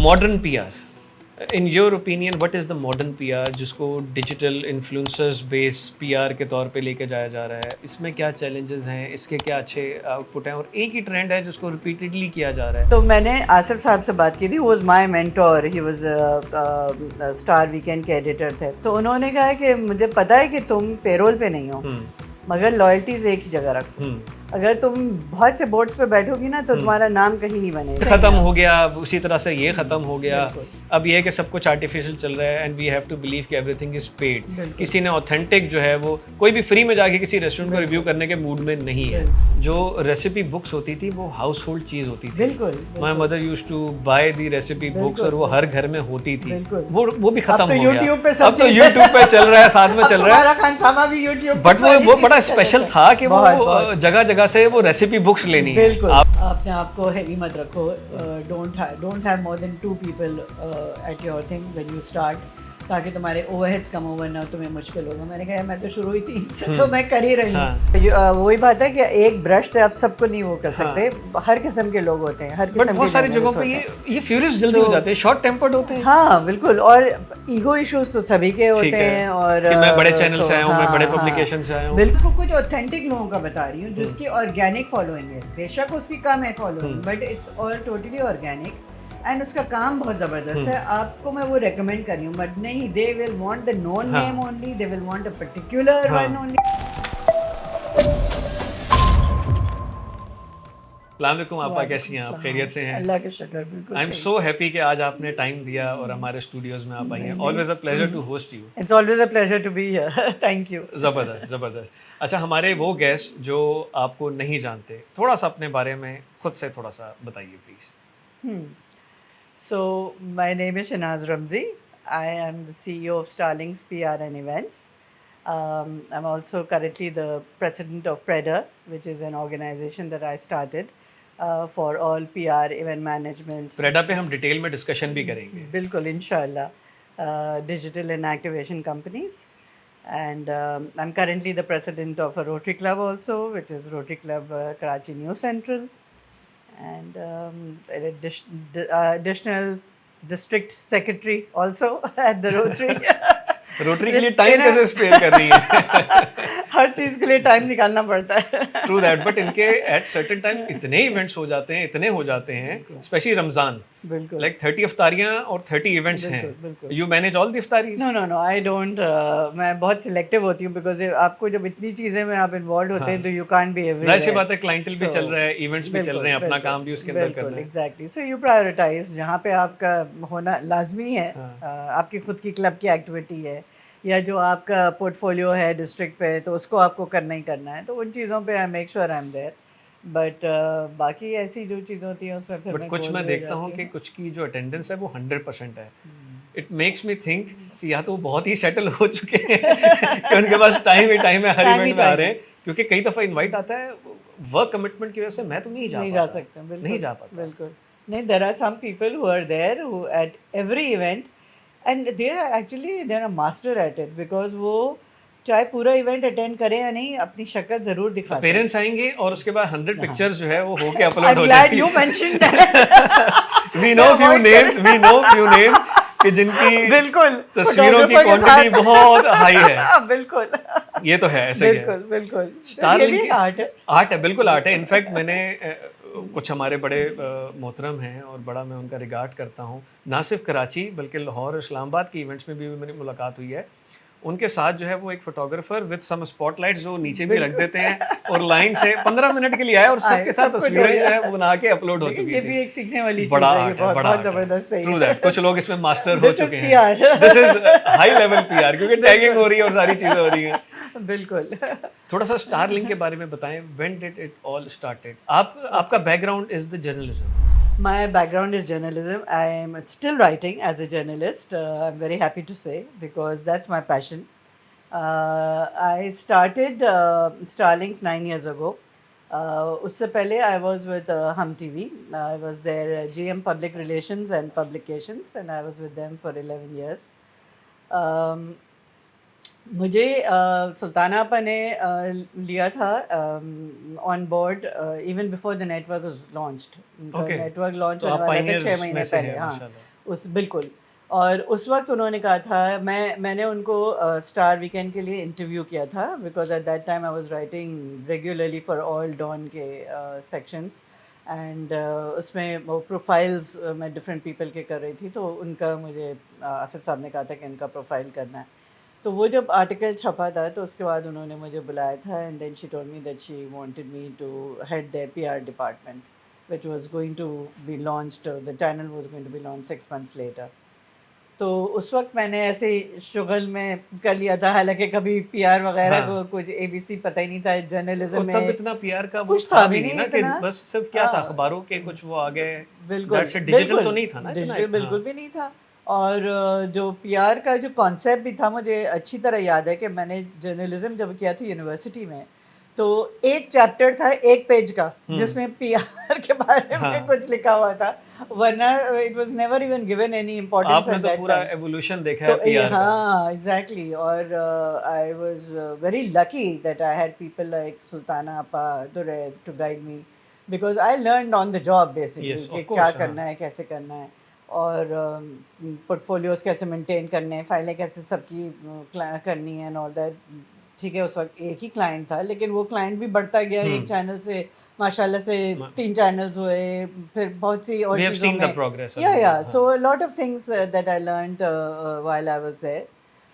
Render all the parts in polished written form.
Modern PR, in your opinion what is the modern PR जिसको digital influencers base PR के तौर पे लेके जाया जा रहा है? इसमें क्या चैलेंजेस हैं, इसके क्या अच्छे आउटपुट हैं, और एक ही ट्रेंड है जिसको रिपीटेडली किया जा रहा है? तो मैंने आसिफ साहब से बात की थी, was my mentor, he was star Weekend के एडिटर थे। तो उन्होंने कहा कि मुझे पता है कि तुम पेरोल पे नहीं हो, मगर लॉयल्टीज एक ही जगह रखो। अगर तुम बहुत से बोर्ड्स पे बैठोगी ना तो तुम्हारा नाम कहीं नहीं बनेगा। खत्म हो गया, उसी तरह से ये खत्म हो गया। अब ये है कि सब कुछ आर्टिफिशियल चल रहा है and we have to believe कि एवरीथिंग इज पेड। किसी ने ऑथेंटिक जो है वो कोई भी फ्री में जाके किसी रेस्टोरेंट को रिव्यू करने के मूड में नहीं है। जो रेसिपी बुक्स होती थी वो हाउस होल्ड चीज होती थी। बिल्कुल, my mother used to buy the recipe books और वो हर घर में होती थी। वो भी खत्म हो गया। अब तो यूट्यूब पे चल रहा है, साथ में चल रहा है खानसामा भी यूट्यूब। बट वो बड़ा स्पेशल था कि वो जगह जगह से वो रेसिपी बुक्स लेनी है। बिल्कुल, अपने आप को हैवी मत रखो। Don't have more then 2 people at your thing when you start, ताकि तुम्हारे ओवरहेड्स कम हो, वरना तुम्हें मुश्किल होगा। मैंने कहा मैं तो शुरू ही 3 से तो मैं कर ही रही हूँ। वही बात है कि एक ब्रश से आप सबको नहीं वो कर सकते। हर किस्म के लोग होते हैं, हर किस्म के। बहुत सारी जगहों पे ये फ्यूरियस जल्दी हो जाते हैं, शॉर्ट टेम्पर्ड होते हैं। हाँ बिल्कुल, और ईगो इश्यूज तो सभी के होते हैं। और कि मैं बड़े चैनल से आया हूँ, मैं बड़े पब्लिकेशन से आया हूँ। बिल्कुल, कुछ ऑथेंटिक लोगों का बता रही हूँ जिसकी ऑर्गेनिक फॉलोइंग है। बेशक उसकी कम है following, but it's all totally organic and उसका काम बहुत ज़बरदस्त है। आपको मैं वो रेकमेंड कर रही हूँ, बट नहीं, they will want the known name only, they will want a particular one only. अस्सलाम वालेकुम, आपा कैसी हैं? आप खैरियत से हैं? अल्लाह के शुक्र, बिल्कुल। आई एम सो हैप्पी कि आज आपने टाइम दिया और हमारे स्टूडियोज में आप आई हैं। Always a pleasure to host you. It's always a pleasure to be here. Thank you. ज़बरदस्त ज़बरदस्त। अच्छा, हमारे वो गेस्ट जो आपको नहीं जानते, थोड़ा सा अपने बारे में खुद से थोड़ा सा बताइए please. So my name is Shanaz Ramzi. I am the CEO of Starlings PR and Events. I'm also currently the president of Preda, which is an organization that I started for all PR event management. प्रेडा पे हम detail में discussion भी करेंगे। बिल्कुल, इंशाल्लाह। Digital and activation companies. And I'm currently the president of a Rotary Club also, which is Rotary Club Karachi New Central. And an additional district secretary also at the Rotary. Rotary के लिए time कैसे spare कर रही है? हर चीज के लिए time निकालना पड़ता है। ट्रू दैट, बट इनके एट सर्टेन टाइम इतने इवेंट्स हो जाते हैं, इतने हो जाते हैं, स्पेशली रमजान। बिल्कुल, लाइक 30 इफ्तारियां और 30 इवेंट्स हैं। यू मैनेज ऑल द इफ्तारी? No I don't. मैं बहुत सिलेक्टिव होती हूँ, बिकॉज आपको जब इतनी चीजें में आप इन्वॉल्व होते हैं तो यू कांट बी एवरीवेयर। जाहिर सी बात है, क्लाइंटल भी चल रहा है, इवेंट्स भी चल रहे हैं, अपना काम भी उसके अंदर करना है। एग्जैक्टली, सो यू प्रायोरिटाइज जहाँ पे आपका होना लाजमी है। आपकी खुद की क्लब की एक्टिविटी है या जो आपका पोर्टफोलियो है डिस्ट्रिक्ट पे, तो उसको आपको करना ही करना है। तो उन चीज़ों पे I make sure I am there. But बाकी ऐसी जो चीज़ें होती हैं उसमें फिर कुछ मैं देखता हूँ कि कुछ की जो अटेंडेंस है वो 100% है। इट मेक्स मी थिंक कि या तो बहुत ही सेटल हो चुके हैं कि उनके पास टाइम ही टाइम है, हर इवेंट में आ रहे हैं। क्योंकि कई दफ़ा इनवाइट आता है, वर्क कमिटमेंट की वजह से मैं तो नहीं जा सकता। नहीं जा पाता। बिल्कुल नहीं, there are some people who are there who at every event and they are master at it, because वो चाहे पूरा इवेंट अटेंड करें या नहीं, अपनी शक्ल जरूर दिखाते हैं। पेरेंट्स आएंगे और उसके बाद 100 पिक्चर्स जो है वो होके अपलोड हो जाएंगी। You mentioned that. We know few names कि जिनकी बिल्कुल तस्वीरों की क्वांटिटी बहुत हाई है। बिल्कुल, ये तो है, ऐसे ही है। बिल्कुल स्टारलिंक आर्ट है, बिल्कुल आर्ट है। इनफैक्ट मैंने कुछ हमारे बड़े मोहतरम हैं और बड़ा मैं उनका रिगार्ड करता हूँ, ना सिर्फ कराची बल्कि लाहौर और इस्लामाबाद की इवेंट्स में भी मेरी मुलाकात हुई है। उनके साथ जो है वो एक फोटोग्राफर विद सम स्पॉटलाइट जो नीचे भी रख देते हैं और लाइन से 15 मिनट के लिए आए और सबके साथ तस्वीरें जो है वो बना के अपलोड हो चुकी थी। ये भी एक सीखने वाली चीज बड़ा है, बहुत जबरदस्त है। ट्रू दैट, कुछ लोग इसमें मास्टर हो चुके हैं। हैं। This is high level PR, क्योंकि टैगिंग हो रही है और सारी चीजें हो रही हैं। बिल्कुल। थोड़ा सा स्टारलिंक के बारे में बताएं, when did it all started? आपका background is the journalism. My background is journalism. I am still writing as a journalist. I'm very happy to say, because that's my passion. I started Starlinks 9 years ago. उससे पहले I was with Hum TV. I was their GM Public Relations and Publications, and I was with them for 11 years. मुझे सुल्ताना आपा ने लिया था on board even before the network was launched. Network launch होने वाला था 6 महीने पहले। हाँ, उस बिल्कुल। और उस वक़्त उन्होंने कहा था, मैंने उनको स्टार वीकेंड के लिए इंटरव्यू किया था, because at that time I was writing regularly for all Dawn के सेक्शंस, एंड उसमें वो प्रोफाइल्स मैं डिफरेंट पीपल के कर रही थी, तो उनका मुझे आसिफ साहब ने कहा था कि इनका प्रोफाइल करना है। तो वो जब आर्टिकल छपा था तो उसके बाद उन्होंने मुझे बुलाया था, and then she told me that she wanted me to head their PR department, which was going to be launched, the channel was going to be launched 6 months later. तो उस वक्त मैंने ऐसे ही शुगल में कर लिया था, हालांकि कभी पीआर वगैरह हाँ। को कुछ एबीसी पता ही नहीं था जर्नलिज्म और तब में, इतना पीआर का वो कुछ था था भी भी नहीं नहीं ना, कि इतना। बस सिर्फ क्या था, हाँ, अखबारों के कुछ वो आ गए, बिल्कुल दैट्स इट, डिजिटल तो बिल्कुल, नहीं था ना इतना। डिजिटल हाँ। बिल्कुल भी नहीं था। और जो पीआर का जो कॉन्सेप्ट भी था, मुझे अच्छी तरह याद है कि मैंने जर्नलिज्म जब किया था यूनिवर्सिटी में, तो एक चैप्टर था 1 पेज का जिसमें पीआर के बारे में हाँ, कुछ लिखा हुआ था, वरना it was never even given any importance आपने एट तो दैट पूरा टाइम। एवोल्यूशन देखा है तो पीआर का। हाँ, एग्जैक्टली। और I was very lucky that I had people like Sultana अपा to guide me, because I learn on the job basically yes, कि ऑफ क्या कोर्स। हाँ। करना है, कैसे करना है, और पोर्टफोलियोज कैसे मेंटेन करने हैं, फाइलें कैसे सबकी करनी है एंड ऑल दैट। ठीक है, उस वक्त एक ही क्लाइंट था, लेकिन वो क्लाइंट भी बढ़ता गया एक चैनल से, माशाल्लाह से 3 चैनल्स हुए, फिर बहुत सी और वी हैव चीज़ों सीन द में। प्रोग्रेस या अल्हम्दुलिल्लाह। सो हाँ। Lot of things that I learned while I was there.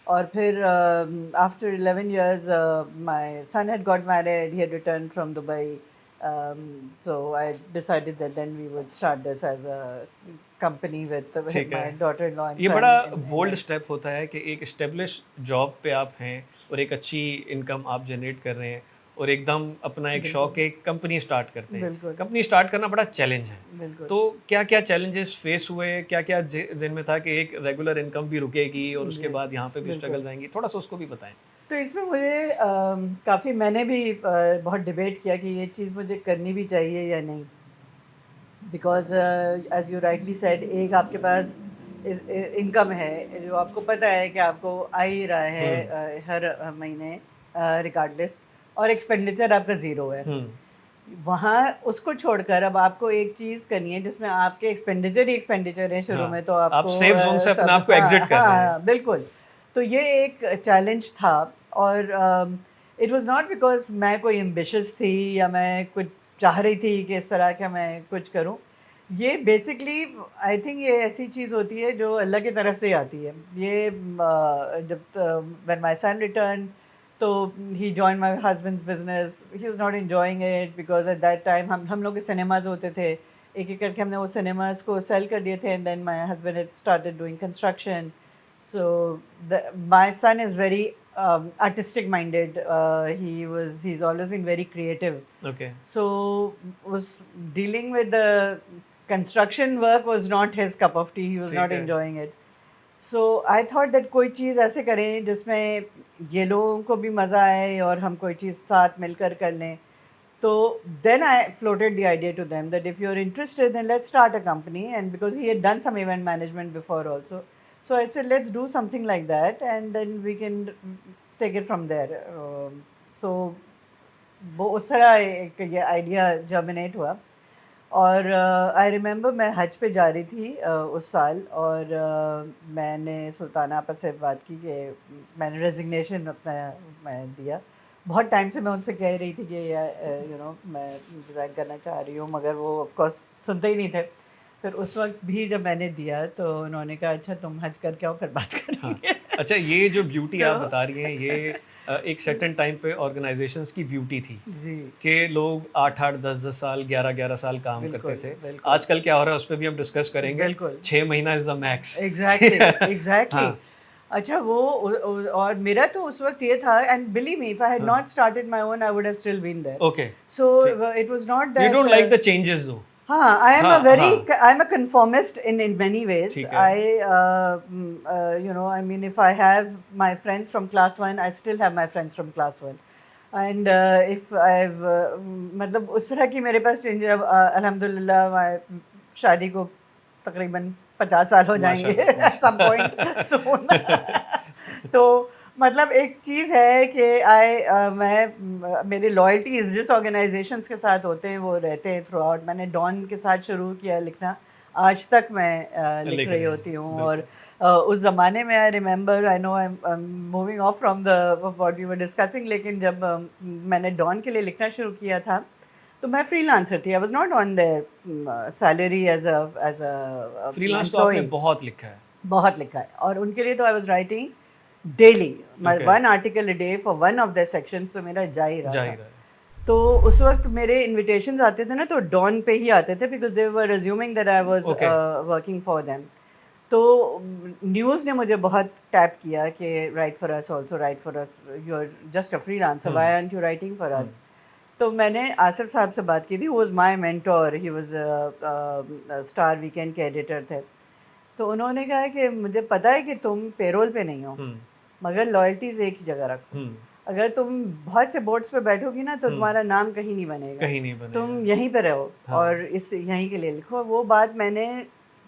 और फिर after 11 years my son had got married, he had returned from Dubai, so I decided that then we would start this as a company with ठीक my है। daughter-in-law and ये son बड़ा in bold it. Step होता है कि एक establish job पे आप हैं और एक अच्छी इनकम आप जनरेट कर रहे हैं, और एकदम अपना एक शौक बिल्कुल, है, एक कंपनी स्टार्ट करते हैं। बिल्कुल, कंपनी स्टार्ट करना बड़ा चैलेंज है। बिल्कुल, तो क्या-क्या चैलेंजेस फेस हुए? क्या-क्या दिन में था कि एक रेगुलर इनकम भी रुकेगी और उसके जी, बाद यहाँ पे भी बिल्कुल। स्ट्रगल्स आएँगी? थोड़ा-सा उसको भी बताएँ। तो इसमें मुझे काफ़ी, मैंने भी बहुत डिबेट किया कि ये चीज़ मुझे करनी भी चाहिए या नहीं, because as you rightly said, एक आपके पास इनकम है जो आपको पता है कि आपको आ ही रहा है हुँ, हर महीने रिगार्डलेस, और एक्सपेंडिचर आपका ज़ीरो है। हुँ। वहाँ उसको छोड़कर अब आपको एक चीज़ करनी है जिसमें आपके एक्सपेंडिचर ही एक्सपेंडिचर है शुरू में, हाँ, तो आप आपको सेफ ज़ोन से अपने सब, आप को हाँ, एग्ज़िट कर रहे हैं। हाँ, बिल्कुल। तो ये एक चैलेंज था। और इट वाज़ नॉट बिकॉज़ मैं कोई एम्बिशियस थी या मैं कुछ चाह रही थी कि इस तरह का मैं कुछ करूँ। ये बेसिकली आई थिंक ये ऐसी चीज़ होती है जो अल्लाह की तरफ से ही आती है। ये जब व्हेन माय सन रिटर्न, तो he join my husband's business, he was not enjoying it because at that time हम लोग के सिनेमास होते थे, एक एक करके हमने वो सिनेमास को सेल कर दिए थे, and then my husband had started doing construction. So my son is very artistic minded, he's always been very creative, okay. so was dealing with the construction work was not his cup of tea, he was ठीक not है। enjoying it. So I thought that कोई चीज़ ऐसे करें जिसमें ये लोगों को भी मज़ा आए और हम कोई चीज़ साथ मिलकर कर लें। तो then I floated the idea to them that if you are interested then let's start a company, and because he had done some event management before also, so I said let's do something like that and then we can take it from there. So वो उस तरह एक ये idea germinate हुआ। और I remember मैं हज पे जा रही थी उस साल, और मैंने सुल्ताना आपा से बात की कि मैंने रेजिग्नेशन अपना मैं दिया। बहुत टाइम से मैं उनसे कह रही थी कि मैं रिज़ाइन करना चाह रही हूँ, मगर वो ऑफ कोर्स सुनते ही नहीं थे। फिर उस वक्त भी जब मैंने दिया तो उन्होंने कहा अच्छा तुम हज करके आओ फिर बात हाँ। करेंगे। अच्छा, ये जो ब्यूटी तो आप बता रही हैं, ये एक सर्टेन टाइम पे ऑर्गेनाइजेशंस की ब्यूटी थी जी, कि लोग 8-8, 10-10 साल, 11-11 साल काम करते बिल्कुल, थे। बिल्कुल, आजकल क्या हो रहा है उस पे भी हम डिस्कस करेंगे। बिल्कुल। 6 महीना is the max. Exactly, exactly. हाँ, अच्छा वो और मेरा तो उस वक़्त ये था, and believe me if I had हाँ, not started my own I would have still been there. Okay, so ठीक। It was not you that don't like the changes though. हाँ, हाँ, हाँ, I am a conformist in many ways. ठीक है। I mean, if I have my friends from class 1, I still have my friends from class 1. And if I've मतलब उस तरह की मेरे पास चेंज अब अल्हम्दुलिल्लाह शादी को तकरीबन 50 साल हो जाएँगे माशाल्लाह, एट सम पॉइंट सून। तो मतलब एक चीज़ है कि मेरी लॉयल्टीज़ जिस ऑर्गेनाइजेशंस के साथ होते हैं वो रहते हैं थ्रू आउट। मैंने डॉन के साथ शुरू किया लिखना, आज तक मैं लिख लिख रही रहे हैं, होती हूँ। बिल्कुल। और उस ज़माने में I remember, I know I am moving off from the what we were discussing, लेकिन जब मैंने डॉन के लिए लिखना शुरू किया था तो मैं फ्रीलांसर थी। I was not on their salary as a freelance तो आपने एम्प्लॉय। बहुत लिखा है। बहुत लिखा है और उनके लिए तो I was writing daily, my okay, one article a day for one of the sections, तो मेरा जा ही रहा जा ही था। रहा है। तो उस वक्त मेरे इनविटेशंस आते थे ना तो डॉन पे ही आते थे, because they were assuming that I was okay, working for them. तो न्यूज़ ने मुझे बहुत टैप किया कि write for us also, write for us, you are just a freelancer, why aren't you writing for um, us. तो मैंने आसिफ साहब से बात की थी, वो was my mentor, he was Star Weekend के एडिटर थे। तो उन्होंने कहा कि मुझे पता है कि तुम पेरोल पे नहीं हो, हुँ, मगर लॉयल्टीज एक ही जगह रखो। हुँ, अगर तुम बहुत से बोर्ड्स पे बैठोगी ना तो हुँ, तुम्हारा नाम कहीं नहीं बनेगा, कहीं नहीं बनेगा। तुम यहीं पे रहो हाँ, और इस यहीं के लिए लिखो। वो बात मैंने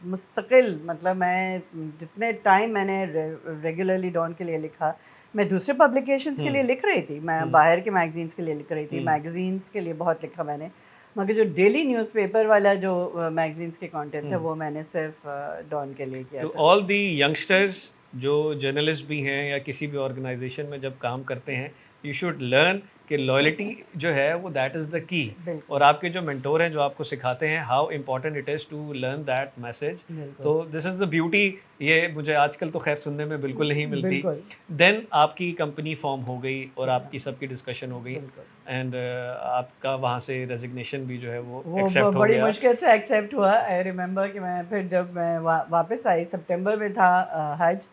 मुस्तकिल, मतलब मैं जितने टाइम मैंने रेगुलरली डॉन के लिए लिखा, मैं दूसरे पब्लिकेशंस के हुँ, लिए लिख रही थी, मैं हुँ, बाहर के मैगजीन्स के लिए लिख रही थी, हुँ, मैगजीन्स के लिए बहुत लिखा मैंने, मगर जो डेली न्यूज़पेपर वाला जो मैगजीन्स के कंटेंट हुँ। थे वो मैंने सिर्फ डॉन के लिए किया टू था। ऑल दी यंगस्टर्स जो जर्नलिस्ट भी हैं या किसी भी ऑर्गेनाइजेशन में जब काम करते हैं, यू शुड लर्न कि लॉयल्टी जो है वो दैट इज़ द की। बिल्कुल, और आपके जो मेंटोर हैं जो आपको सिखाते हैं how important it is to learn that message. बिल्कुल, तो दिस इज़ द ब्यूटी। ये मुझे आजकल तो खैर सुनने में बिल्कुल नहीं मिलती। बिल्कुल, देन आपकी कंपनी फॉर्म हो गई और हाँ, आपकी सबकी डिस्कशन हो गई बिल्कुल। एंड आपका वहाँ से रेजिग्नेशन भी जो है वो वो एक्सेप्ट हो बड़ी गया। मुश्किल से एक्सेप्ट हुआ। आई रिमेंबर कि मैं फिर जब मैं वापस आई, सितंबर में था हज।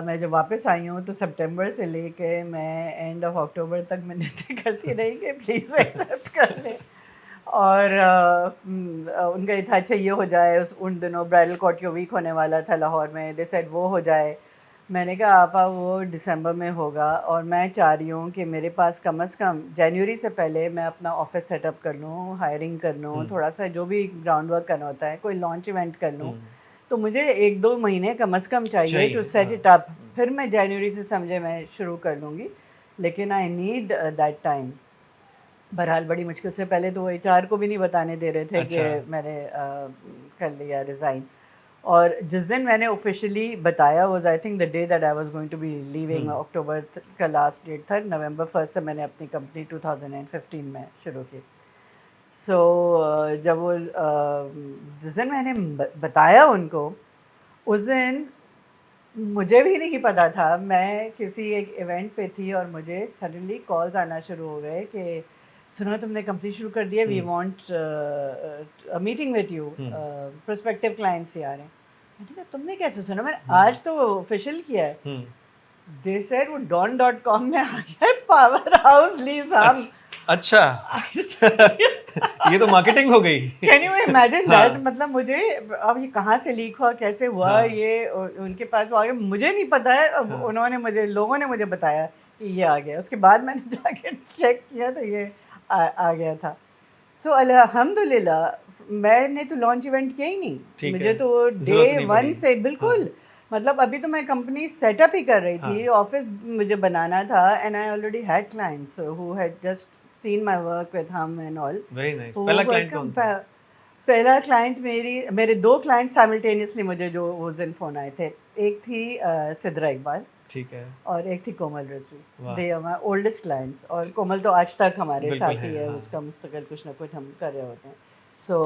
मैं जब वापस आई हूँ तो सितंबर से लेके मैं एंड ऑफ अक्टूबर तक मिन्नतें करती रही कि प्लीज़ एक्सेप्ट कर लें। और उनका ये था अच्छा ये हो जाए, उस उन दिनों ब्राइडल कॉटियो वीक होने वाला था लाहौर में, दे सेड वो हो जाए। मैंने कहा आपा वो दिसंबर में होगा और मैं चाह रही हूँ कि मेरे पास कम से कम जनवरी से पहले मैं अपना ऑफिस सेटअप कर लूँ, हायरिंग कर लूँ, हुँ, थोड़ा सा जो भी ग्राउंड वर्क करना होता है, कोई लॉन्च इवेंट कर लूँ। हुँ, तो मुझे 1-2 महीने कम से कम चाहिए टू चाहिए, सेट हाँ। It up. फिर मैं जनवरी से समझे मैं शुरू कर लूँगी, लेकिन आई नीड दैट टाइम। बहरहाल बड़ी मुश्किल से, पहले तो वो एचआर को भी नहीं बताने दे रहे थे अच्छा। कि मैंने कर लिया रिज़ाइन। और जिस दिन मैंने ऑफिशियली बताया was I think the day that I was going to be um, leaving, October का लास्ट डेट था, नवंबर 1 से मैंने अपनी कंपनी 2015 में शुरू की। सो जब वो जिस दिन मैंने बताया उनको, उस दिन मुझे भी नहीं पता था, मैं किसी एक इवेंट पे थी और मुझे सडनली कॉल्स आना शुरू हो गए कि सुनो तुमने कंपनी शुरू कर दी है, we um, want a meeting with you, um, prospective clients ही आ रहे हैं। मैंने कहा तुमने कैसे सुना, मैंने हुँ, आज तो ऑफिशियल किया है। हुँ। दे सेड वो डॉन.कॉम में आ गया है, पावर हाउस लीसाम। अच्छा। ये तो मार्केटिंग हो गई। कैन यू इमेजिन दैट, हाँ, मतलब मुझे अब ये कहाँ से लीक हुआ, कैसे हुआ हाँ, ये, उनके पास वो आ गया, मुझे नहीं पता है। अब हाँ। उन्होंने मुझे, लोगों ने मुझे बताया कि ये आ गया, उसके बाद मैंने जाके चेक किया तो ये आ गया था। सो अल्हम्दुलिल्लाह मैंने तो लॉन्च इवेंट किया ही नहीं, ठीक है, मुझे तो डे ज़रूरत नहीं वन पड़ी। से हाँ, बिल्कुल, मतलब अभी तो मैं कंपनी सेटअप ही कर रही हाँ, थी, ऑफिस मुझे बनाना था, and I already had clients who had just seen my work with him and all, very nice. हु पहला वर क्लाइंट कौन था? पहला क्लाइंट मेरे 2 क्लाइंट साइमल्टेनियसली मुझे जो उस दिन फ़ोन आए थे। एक थी सिद्रा इकबाल ठीक है, और एक थी कोमल रिजवी। वाह! They are my oldest clients और कोमल तो आज तक हमारे बिल्कुल साथ ही हैं, है, हाँ। उसका मुस्तकिल कुछ ना कुछ हम कर रहे होते हैं। So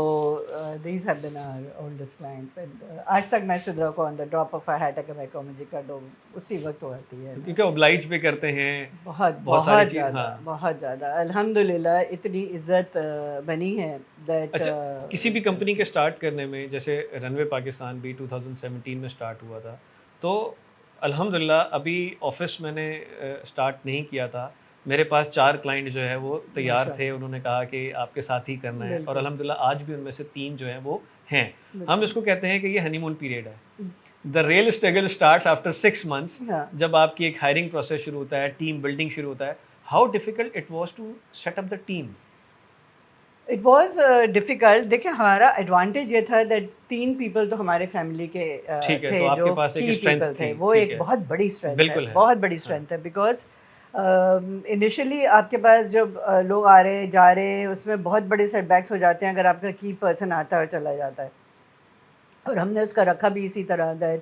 these have been our oldest clients and आज तक मैं सिद्रा को on the drop off a hat अगर मैं कहूँ मुझे कर दो, उसी वक़्त वो आती है। क्योंकि ऑब्लाइज भी करते हैं, बहुत, बहुत सारी बहुत चीज़ ज़्यादा, हाँ। बहुत ज़्यादा। अल्हम्दुलिल्लाह इतनी इज़्ज़त बनी है दैट अच्छा, किसी भी कंपनी के इट्स स्टार्ट करने में जैसे रनवे पाकिस्तान भी 2017 में स्टार्ट हुआ था, तो अल्हम्दुलिल्लाह अभी ऑफ़िस मैंने स्टार्ट नहीं किया था। मेरे पास 4 क्लाइंट जो है वो तैयार थे, माशाअल्लाह। उन्होंने कहा कि आपके साथ ही करना है और बिल्कुल, अल्हम्दुलिल्लाह आज भी उनमें से 3 जो हैं वो हैं। हम बिल्कुल। इसको कहते हैं कि ये हनीमून पीरियड है। The real struggle starts after 6 months, हाँ, जब आपकी एक हायरिंग प्रोसेस शुरू होता है, टीम बिल्डिंग शुरू होता है। How difficult it was to set up the team? It was difficult. देखिए हमारा एडवांटेज ये था दैट 3 पीपल तो हमारे फैमिली के ठीक है, तो थे आपके जो पास एक की स्ट्रेंथ पीपल थे। थी, वो ठीक एक है। बहुत बड़ी स्ट्रेंथ है, बिल्कुल है। बहुत बड़ी हाँ, स्ट्रेंथ है, बिकॉज़ इनिशियली आपके पास जब लोग आ रहे हैं, जा रहे हैं, उसमें बहुत बड़े सेटबैक्स हो जाते हैं अगर आपका की पर्सन आता है और चला जाता है। और हमने उसका रखा भी इसी तरह दैट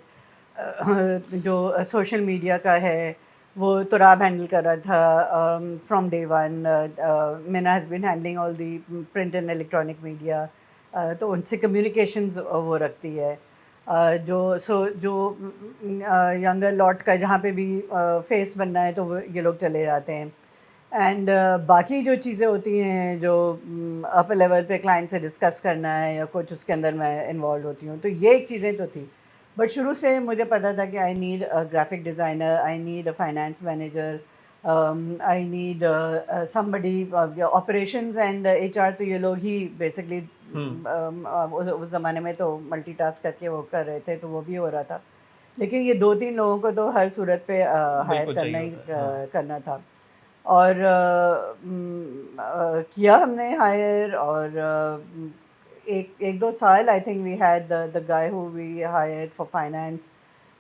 जो सोशल मीडिया का है वो तुराब हैंडल कर रहा था from day one. Meena has been handling all the print and electronic media, तो उनसे कम्युनिकेशंस वो रखती है। जो यंगर लॉट का जहाँ पे भी फेस बनना है तो वो ये लोग चले जाते हैं। एंड बाकी जो चीज़ें होती हैं जो अपर लेवल पे क्लाइंट से डिस्कस करना है या कुछ, उसके अंदर मैं इन्वॉल्व होती हूँ। तो ये एक चीज़ें तो थी, बट शुरू से मुझे पता था कि I need a graphic designer, I need a finance manager, I need somebody. Operations and HR तो ये लोग ही बेसिकली उस ज़माने में तो मल्टीटास्क करके वो कर रहे थे, तो वो भी हो रहा था। लेकिन ये 2-3 लोगों को तो हर सूरत पे हायर बिल्कुल चाहिए करना ही होता है, हाँ। करना था। और किया हमने हायर, और एक एक दो साल I think we had the guy who we hired for finance.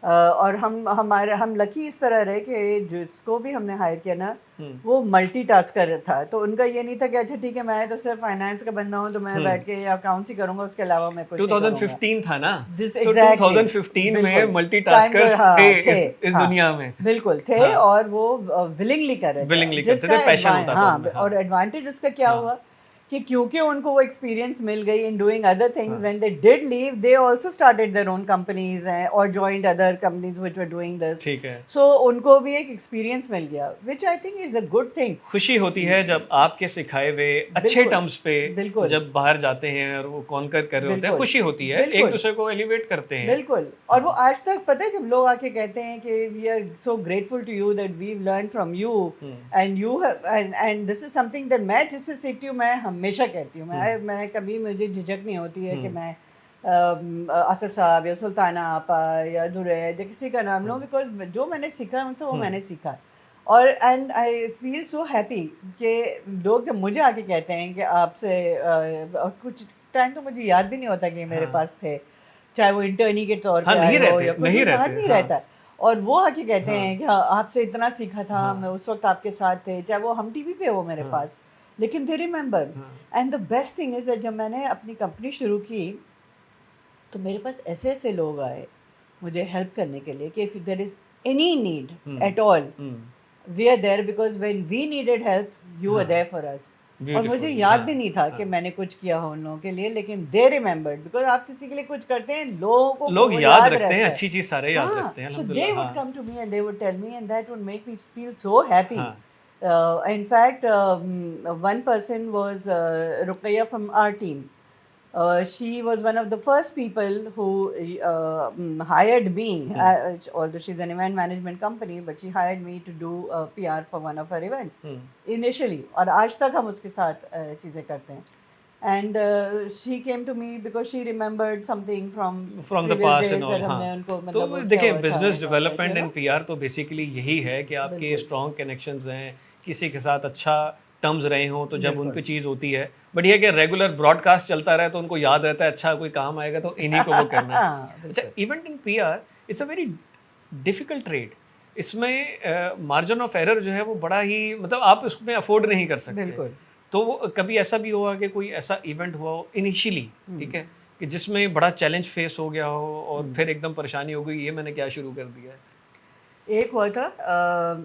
और हम लकी इस तरह रहे कि जिसको भी हमने हायर किया ना हुँ, वो मल्टीटास्कर था। तो उनका ये नहीं था कि अच्छा ठीक है मैं तो सिर्फ फाइनेंस का बंदा हूँ तो मैं हुँ। बैठ के अकाउंट्स ही करूँगा, उसके अलावा मैं कुछ नहीं करूँगा। 2015 था ना? दिस तो एग्ज़ैक्टली 2015 में बिल्कुल, काइंड मल्टीटास्कर्स थे हाँ, थे, इस हाँ, दुनिया में। बिल्कुल थे, हाँ, और वो विलिंगली कर रहे थे। विलिंगली करते जिसका थे, पैशन होता था हाँ, उनमें। हाँ, और एडवांटेज उसका क्या हाँ, हुआ कि क्योंकि उनको वो एक्सपीरियंस मिल गई इन डूइंग अदर थिंग्स, हाँ। When they did leave they also started their own companies और joined other companies which were doing this. ठीक है। सो उनको भी एक एक्सपीरियंस मिल गया, which I think is a good thing. खुशी होती है जब आपके सिखाए हुए अच्छे बिल्कुल, टर्म्स पे बिल्कुल, जब बाहर जाते हैं और वो कॉन्कर कर रहे होते हैं, बिल्कुल, खुशी होती है, बिल्कुल। एक-दूसरे को एलिवेट करते हैं। बिल्कुल, और वो हाँ, आज तक पता है जब लोग आके कहते हैं कि we are so grateful to you that we learn from you, hmm, and you have and this is something that मैं जिससे सीखती हूँ मैं हमेशा कहती हूँ। हुँ, मैं कभी मुझे झिझक नहीं होती है कि हुँ, मैं असफ साहब या सुल्ताना आपा या दुरैद या किसी का नाम हुँ, लूँ, बिकॉज जो मैंने सीखा उनसे वो हुँ, मैंने सीखा। और and I feel so happy कि लोग जब मुझे आके कहते हैं कि आपसे कुछ टाइम तो मुझे याद भी नहीं होता कि मेरे हाँ। पास थे, चाहे वो इंटर्नी के तौर हाँ, पे आए नहीं हो रहते, या कुछ, नहीं मुझे याद रहते। नहीं हाँ, रहता है। और वो आके कहते हाँ, हैं कि हाँ, आपसे इतना सीखा था, मैं हाँ, उस वक़्त आपके साथ थे, चाहे वो हम टीवी पे हो मेरे हाँ, पास, लेकिन दे रिमेंबर। हाँ, and the best thing is that जब मैंने अपनी कंपनी शुरू की, तो मेरे पास ऐसे-ऐसे लोग आए, मुझे हेल्प करने के लिए कि if there is any need hmm, at all, hmm, we are there, because when we needed help, you were हाँ, देयर फॉर अस। और मुझे ब्यूटीफुल, याद हाँ, भी नहीं था कि हाँ। मैंने कुछ किया हो उन लोगों के लिए, लेकिन दे रिमेंबर्ड, बिकॉज़ आप किसी के लिए कुछ करते हैं, लोगों को लोग वो याद याद रखते हैं, रहता है। अच्छी चीज़ सारे याद हाँ, रखते हैं, so they अल्हम्दुलिल्लाह, would हाँ, come to me and they would tell me, and that would make me feel so happy. हाँ, In fact, one person was Ruqayya from our team. She was one of the first people who hired me, hmm, although she's an event management company, but she hired me to do PR for one of her events hmm, initially. और आज तक हम उसके साथ चीज़ें करते हैं. And she came to me because she remembered something from from the previous past and days all, that हाँ। हमने उनको तो मतलब वो किया देखिए हुआ था business and all that, you development know. And PR तो बेसिकली यही है कि आपके बिल्कुल, स्ट्रॉन्ग कनेक्शंस हैं, किसी के साथ अच्छा टर्म्स रहे हों, तो जब बिल्कुल। उनकी चीज़ होती है, बट ये है कि रेगुलर ब्रॉडकास्ट चलता रहे तो उनको याद रहता है, अच्छा कोई काम आएगा तो इन्हीं को वो करना है। हाँ, अच्छा, बिल्कुल, event in PR it's a very difficult trade. इसमें मार्जिन ऑफ एरर जो है वो बड़ा ही मतलब आप उसमें अफोर्ड नहीं कर सकते। बिल्कुल। तो वो कभी ऐसा भी हुआ कि कोई ऐसा इवेंट हुआ हो इनिशियली, हुँ, ठीक है, कि जिसमें बड़ा चैलेंज फेस हो गया हो और हुँ। फिर एकदम परेशानी हो गई, ये मैंने क्या शुरू कर दिया है? एक हुआ था,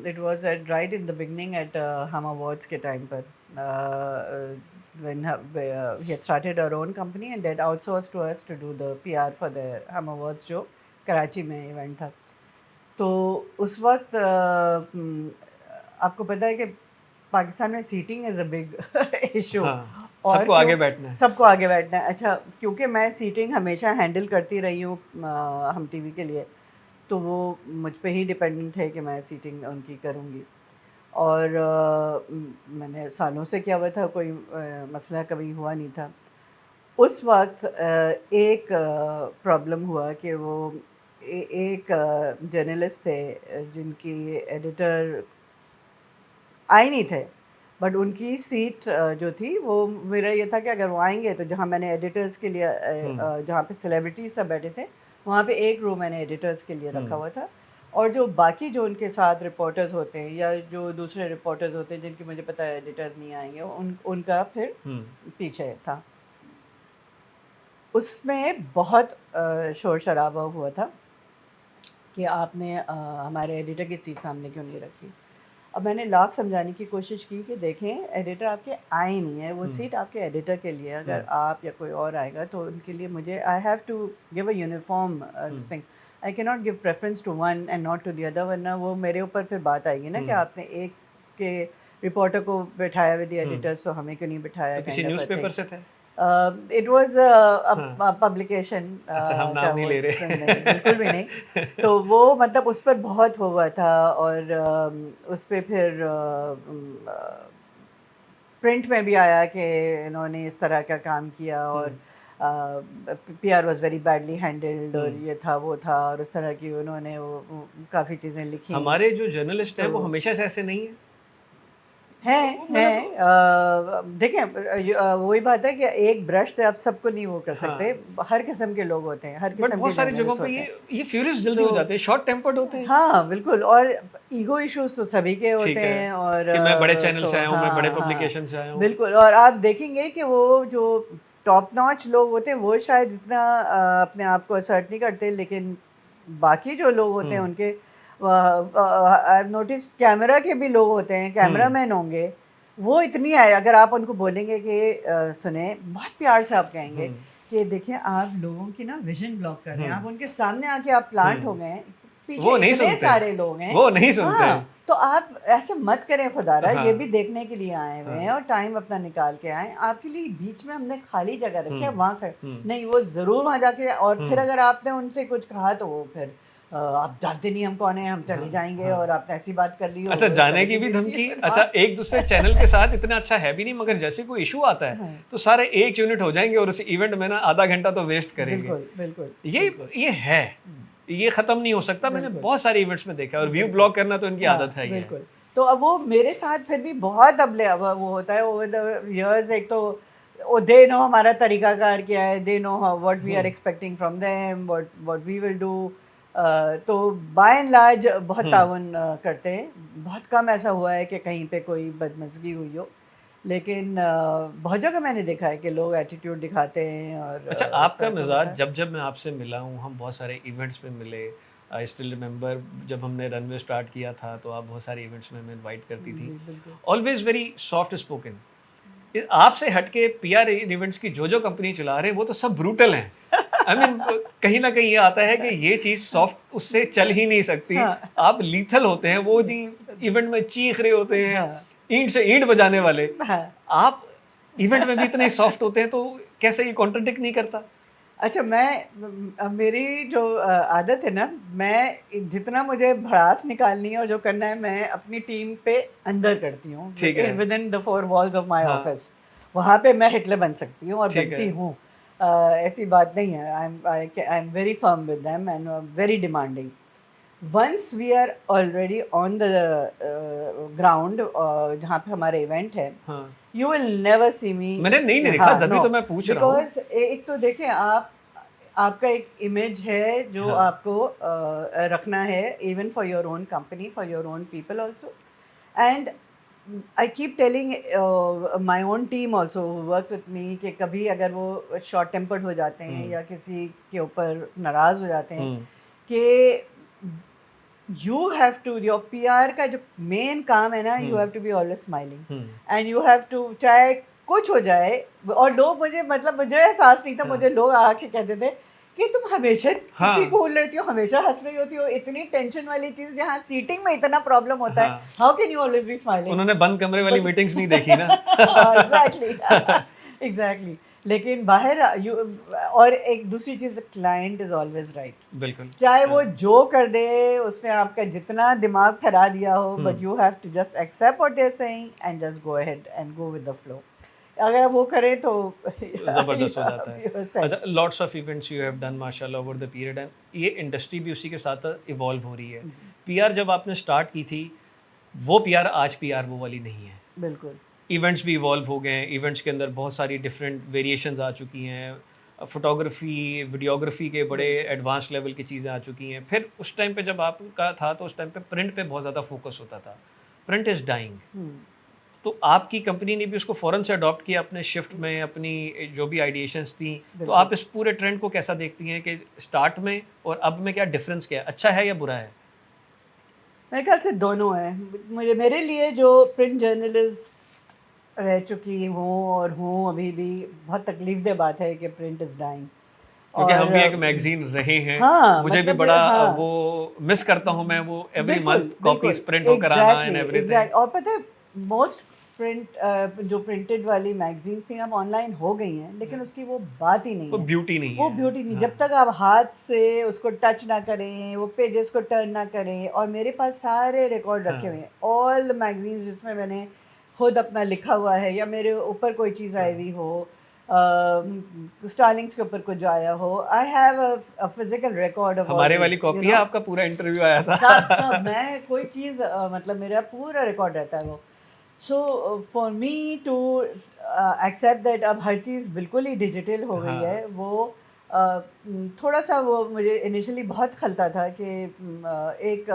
it was at right in the beginning at Hum awards के टाइम पर, when we had started our own company and that outsourced to us to do the PR for the Hum awards जो कराची में इवेंट था। तो उस वक़्त आपको पता है कि पाकिस्तान में seating is a big issue. हाँ, और सबको क्यों आगे बैठना है। सबको आगे बैठना है। अच्छा, क्योंकि मैं सीटिंग हमेशा हैंडल करती रही हूँ हम टीवी के लिए, तो वो मुझ पे ही डिपेंडेंट है कि मैं सीटिंग उनकी करूँगी। और मैंने सालों से किया हुआ था, कोई मसला कभी हुआ नहीं था। उस वक़्त एक प्रॉब्लम हुआ कि वो एक जर्नलिस्ट थे जिनकी एडिटर आए नहीं थे, बट उनकी सीट जो थी वो, मेरा ये था कि अगर वो आएँगे तो जहाँ मैंने एडिटर्स के लिए हुँ, जहाँ पे सेलिब्रिटीज़ सब बैठे थे, वहाँ पे एक रो मैंने एडिटर्स के लिए रखा हुँ, हुआ था। और जो बाकी जो उनके साथ रिपोर्टर्स होते हैं या जो दूसरे रिपोर्टर्स होते हैं जिनकी मुझे पता है एडिटर्स नहीं आएँगे, उनका फिर हुँ, पीछे था। उसमें बहुत शोर शराबा हुआ था कि आपने हमारे एडिटर की सीट सामने क्यों नहीं रखी। अब मैंने लाख समझाने की कोशिश की कि देखें एडिटर आपके आए ही नहीं है, वो सीट आपके एडिटर के लिए है। अगर आप या कोई और आएगा तो उनके लिए मुझे I have to give a uniform thing. I can not give preference to one and not to the other, वरना वो मेरे ऊपर फिर बात आएगी ना कि आपने एक के रिपोर्टर को बिठाया विद द एडिटर्स तो हमें क्यों नहीं बिठाया, तो किसी kind of a newspaper thing. से थे? इट वाज हाँ। पब्लिकेशन अच्छा, हम का नाम नहीं वो ले नहीं, बिल्कुल भी नहीं। रहे। तो वो मतलब उस पर बहुत हुआ था और उस पे फिर प्रिंट में भी आया कि इन्होंने इस तरह का काम किया और PR was very badly handled और ये था वो था और उस तरह की उन्होंने वो काफ़ी चीज़ें लिखी। हमारे जो जर्नलिस्ट हैं तो वो हमेशा से ऐसे नहीं हैं। हैं वो मतलब देखें वही बात है कि एक ब्रश से आप सबको नहीं वो कर सकते। हाँ, हर किस्म के लोग होते हैं, हर बट किस्म के बहुत सारी जगहों जर्नलिस्ट पे होते हैं। ये फ्यूरियस जल्दी तो हो जाते हैं, शॉर्ट टेम्पर्ड होते हैं। हाँ, बिल्कुल। और ईगो इश्यूज़ तो सभी के होते ठीक है, हैं और कि मैं बड़े चैनल तो से आया हूँ, मैं बड़े हाँ, हाँ, पब्लिकेशन से आया हूँ। बिल्कुल। और आप देखेंगे कि वो जो टॉप नॉच लोग होते हैं वो शायद इतना अपने आप को असर्ट नहीं करते, लेकिन बाकी जो लोग होते हैं उनके आई हैव नोटिस्ड कैमरा के भी लोग होते हैं, कैमरामैन होंगे, वो इतनी है अगर आप उनको बोलेंगे कि सुने, बहुत प्यार से आप कहेंगे कि देखिए आप लोगों की ना विजन ब्लॉक कर रहे हैं, आप उनके सामने आके आप प्लांट हो गए हैं, पीछे वो नहीं इतने सुनते सारे हैं, लोग हैं। वो नहीं सुनते हाँ, हैं। तो आप ऐसे मत करें खुदारा, ये भी हाँ, देखने के लिए आए हुए हैं हाँ। और टाइम अपना निकाल के आए। आपके लिए बीच में हमने खाली जगह रखी है, वहाँ खड़े हुँ, नहीं, वो ज़रूर वहाँ जाके और फिर हुँ। अगर आपने उनसे कुछ कहा तो वो फिर आप जानते नहीं हम कौन हैं, हम चले हाँ, जाएँगे हाँ। और आपने ऐसी बात कर ली हो अच्छा, वो इस जाने तरह की की भी भी धमकी। थी। अच्छा, हाँ, एक दूसरे चैनल के साथ इतना अच्छा है भी नहीं, मगर जैसे कोई इशू आता है हाँ, तो सारे एक यूनिट हो जाएंगे और उस इवेंट में ना आधा घंटा तो वेस्ट करेंगे। बिल्कुल, बिल्कुल, ये बिल्कुल। ये है, हुँ, ये खत्म नहीं हो सकता। मैंने बिल्कुल। बहुत सारे इवेंट्स में देखा है और व्यू बिल्कुल। ब्लॉक करना तो इनकी आदत हाँ, है ही है। बिल्कुल। तो अब वो मेरे साथ फिर भी बहुत अब वो होता है ओवर द इयर्स। एक तो वो दे नो हमारा तरीकाकार क्या है, they know what we are hmm, expecting from them, what we will do. तो बाय एंड लार्ज बहुत हम्म। ताउन करते हैं। बहुत कम ऐसा हुआ है कि कहीं पे कोई बदमज़गी हुई हो। लेकिन बहुत जगह मैंने देखा है कि लोग एटीट्यूड दिखाते हैं और अच्छा, इस आपका तरह का होता मिजाज है। जब जब मैं आपसे मिला हूँ, हम बहुत सारे इवेंट्स में मिले। आई स्टिल रिमेंबर जब हमने रनवे स्टार्ट किया था तो आप बहुत सारे इवेंट्स में हमें इनवाइट करती थी। जी, बिल्कुल। Always very soft spoken. आपसे हटके पीआर इवेंट्स की जो कंपनी चला रहे हैं वो तो सब ब्रूटल हैं। आई मीन कहीं ना कहीं ये आता है कि ये चीज सॉफ्ट उससे चल ही नहीं सकती। हाँ, आप लीथल होते हैं, वो जी इवेंट में चीख रहे होते हैं, हाँ, ईंट से ईंट बजाने वाले। हाँ। आप इवेंट में भी इतने सॉफ्ट होते हैं, तो कैसे ये कॉन्ट्रडिक्ट नहीं करता? अच्छा, मेरी जो आदत है ना, मैं जितना मुझे भड़ास निकालनी है और जो करना है मैं अपनी टीम पे अंदर करती हूँ, ठीक है। With in the four walls of my हाँ, ऑफिस। वहाँ पे मैं हिटलर बन सकती हूँ और ठीक है। बनती हूँ। ऐसी बात नहीं है। I am very firm with them and very demanding. Once we are already on the ground जहाँ पे हमारे इवेंट है, हाँ, you will never see me. मैंने नहीं देखा, हाँ, तभी नो। तो मैं पूछ रहा हूँ। बिकॉज एक तो देखें आप, आपका एक इमेज है जो हाँ, आपको रखना है, even for your own company, for your own people also. And I keep telling my own team also works with me कि कभी अगर वो शॉर्ट टेम्पर्ड हो जाते हैं हम्म, या किसी के ऊपर नाराज़ हो जाते हैं हम्म, कि you have to, your PR का जो मेन काम है ना, you hmm, have to be always smiling hmm. And you have to, चाहे कुछ हो जाए। और लोग मुझे, मतलब मुझे एहसास नहीं था, हाँ, मुझे लोग आके कहते थे कि तुम हमेशा इतनी हाँ, कूल रहती हो, हमेशा हंस रही होती हो, इतनी टेंशन वाली चीज जहाँ सीटिंग में इतना प्रॉब्लम होता है, हाँ। How can you always be smiling. उन्होंने बंद कमरे वाली बट मीटिंग्स नहीं देखी ना। Exactly, exactly. लेकिन बाहर यू, और एक दूसरी चीज, क्लाइंट इज ऑलवेज राइट। बिल्कुल। चाहे वो हाँ, जो कर दे, उसने आपका जितना दिमाग फैला दिया हो, but hmm. You have to just accept what they are saying and just go ahead and go with the flow. अगर आप वो करें तो ज़बरदस्त हो जाता है। you're अच्छा, set। Lots of events you have done माशाल्लाह ओवर द पीरियड, एंड ये इंडस्ट्री भी उसी के साथ इवॉल्व हो रही है। पीआर जब आपने स्टार्ट की थी, वो पीआर आज पीआर वो वाली नहीं है। बिल्कुल। इवेंट्स भी इवॉल्व हो गए हैं, इवेंट्स के अंदर बहुत सारी डिफरेंट वेरिएशंस आ चुकी हैं। फोटोग्राफी, वीडियोग्राफी के बड़े एडवांस लेवल की चीज़ें आ चुकी हैं। फिर उस टाइम पे जब आपका था तो उस टाइम पे प्रिंट पे बहुत ज़्यादा फोकस होता था। Print is dying. हम्म। तो आपकी कंपनी ने भी उसको फ़ौरन से अडॉप्ट किया अपने शिफ्ट में, अपनी जो भी आइडिएशंस थी। तो बिल्कुल। आप इस पूरे ट्रेंड को कैसा देखती हैं कि स्टार्ट में और अब में क्या डिफ़रेंस क्या है? अच्छा है या बुरा है? मेरे ख्याल से दोनों हैं। मुझे मेरे लिए जो प्रिंट जर्नलिस्ट रह चुकी हूँ और हूँ अभी भी, बहुत तकलीफ़देह बात है कि प्रिंट इज़ डाइंग। क्योंकि हम और भी एक मैगज़ीन रहे हैं। हाँ, मुझे भी मतलब बड़ा हाँ, वो मिस करता हूँ मैं वो एवरी बिल्कुल, मंथ बिल्कुल, कॉपीज़ प्रिंट होकर आना एंड एवरीथिंग। और पता है मोस्ट प्रिंट जो प्रिंटेड वाली मैगज़ीन्स थी अब ऑनलाइन हो गई हैं, लेकिन उसकी वो बात ही नहीं वो है। ब्यूटी नहीं वो है। ब्यूटी नहीं, जब हाँ, तक आप हाथ से उसको टच ना करें, वो पेजेस को टर्न ना करें। और मेरे पास सारे रिकॉर्ड रखे हुए हाँ, हैं, ऑल द मैगज़ीन्स जिसमें मैंने खुद अपना लिखा हुआ है या मेरे ऊपर कोई चीज़ आई हाँ। हुई हो, स्टाइलिंग्स के ऊपर कुछ आया हो। I have a physical record of all हमारे वाली दिस, कॉपी है, आपका पूरा इंटरव्यू आया सब था। मैं कोई चीज़ मतलब मेरा पूरा रिकॉर्ड रहता है वो। So for me to accept that अब हर चीज़ बिल्कुल ही डिजिटल हो गई हाँ, है, वो थोड़ा-सा वो मुझे इनिशियली बहुत खलता था कि एक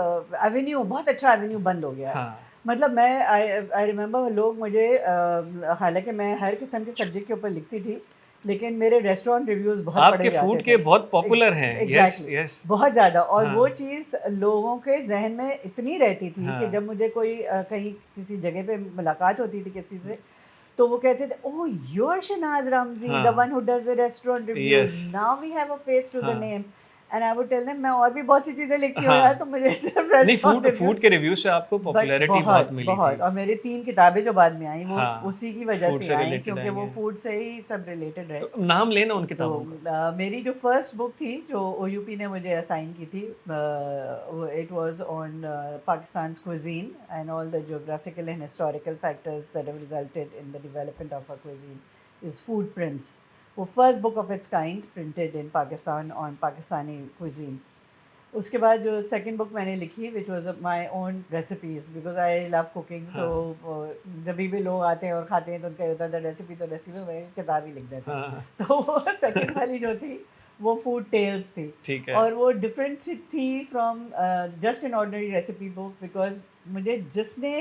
एवेन्यू, बहुत अच्छा एवेन्यू बंद हो गया है। हाँ। मतलब मैं आई आई रिमेंबर लोग मुझे हालाँकि मैं हर किस्म के सब्जेक्ट के ऊपर लिखती थी, लेकिन मेरे रेस्टोरेंट रिव्यूज़ बहुत आपके पढ़े जाते फूड थे। के बहुत पॉपुलर हैं। Yes, exactly, yes. बहुत ज़्यादा। और वो हाँ, चीज़ लोगों के ज़हन में इतनी रहती थी कि हाँ। जब मुझे कोई कहीं किसी जगह पे मुलाकात होती थी किसी से, तो वो कहते थे, "oh! You are Shahnaz Ramzi, the हाँ, one who does the restaurant reviews, yes. Now we have a face to the हाँ, name." And I would tell them, मैं और भी बहुत सी चीज़ें लिखती हूँ यार, हाँ। तो मुझे सिर्फ नहीं, रेस्टोरेंट फूड फूड रिव्यूज़। के रिव्यू से आपको बट पॉपुलैरिटी बहुत बहुत, मिली थी। बहुत, और मेरी 3 किताबें जो बाद में आईं, वो हाँ, उसी की वजह फूड से से आईं, रिलेटेड क्योंकि आई वो हैं। फूड से ही सब रिलेटेड रहे। तो नाम लेना उन तो किताबों का। मेरी जो फर्स्ट बुक थी जो ओयूपी ने मुझे असाइन की थी, it was on Pakistan's cuisine and all the geographical and historical factors that have resulted in the development of our cuisine is food prints. वो first book of its kind printed in Pakistan on Pakistani cuisine। उसके बाद जो second book मैंने लिखी which was my own recipes, because I love cooking. तो हाँ, जब भी लोग आते हैं और खाते हैं तो उनका ये होता था रेसिपी, तो रेसिपी मैं किताब ही लिख देते हैं। हाँ, तो वो सेकंड वाली जो थी वो फूड टेल्स थी। ठीक है। और वो डिफरेंट थी from just an ordinary recipe book, because मुझे जिसने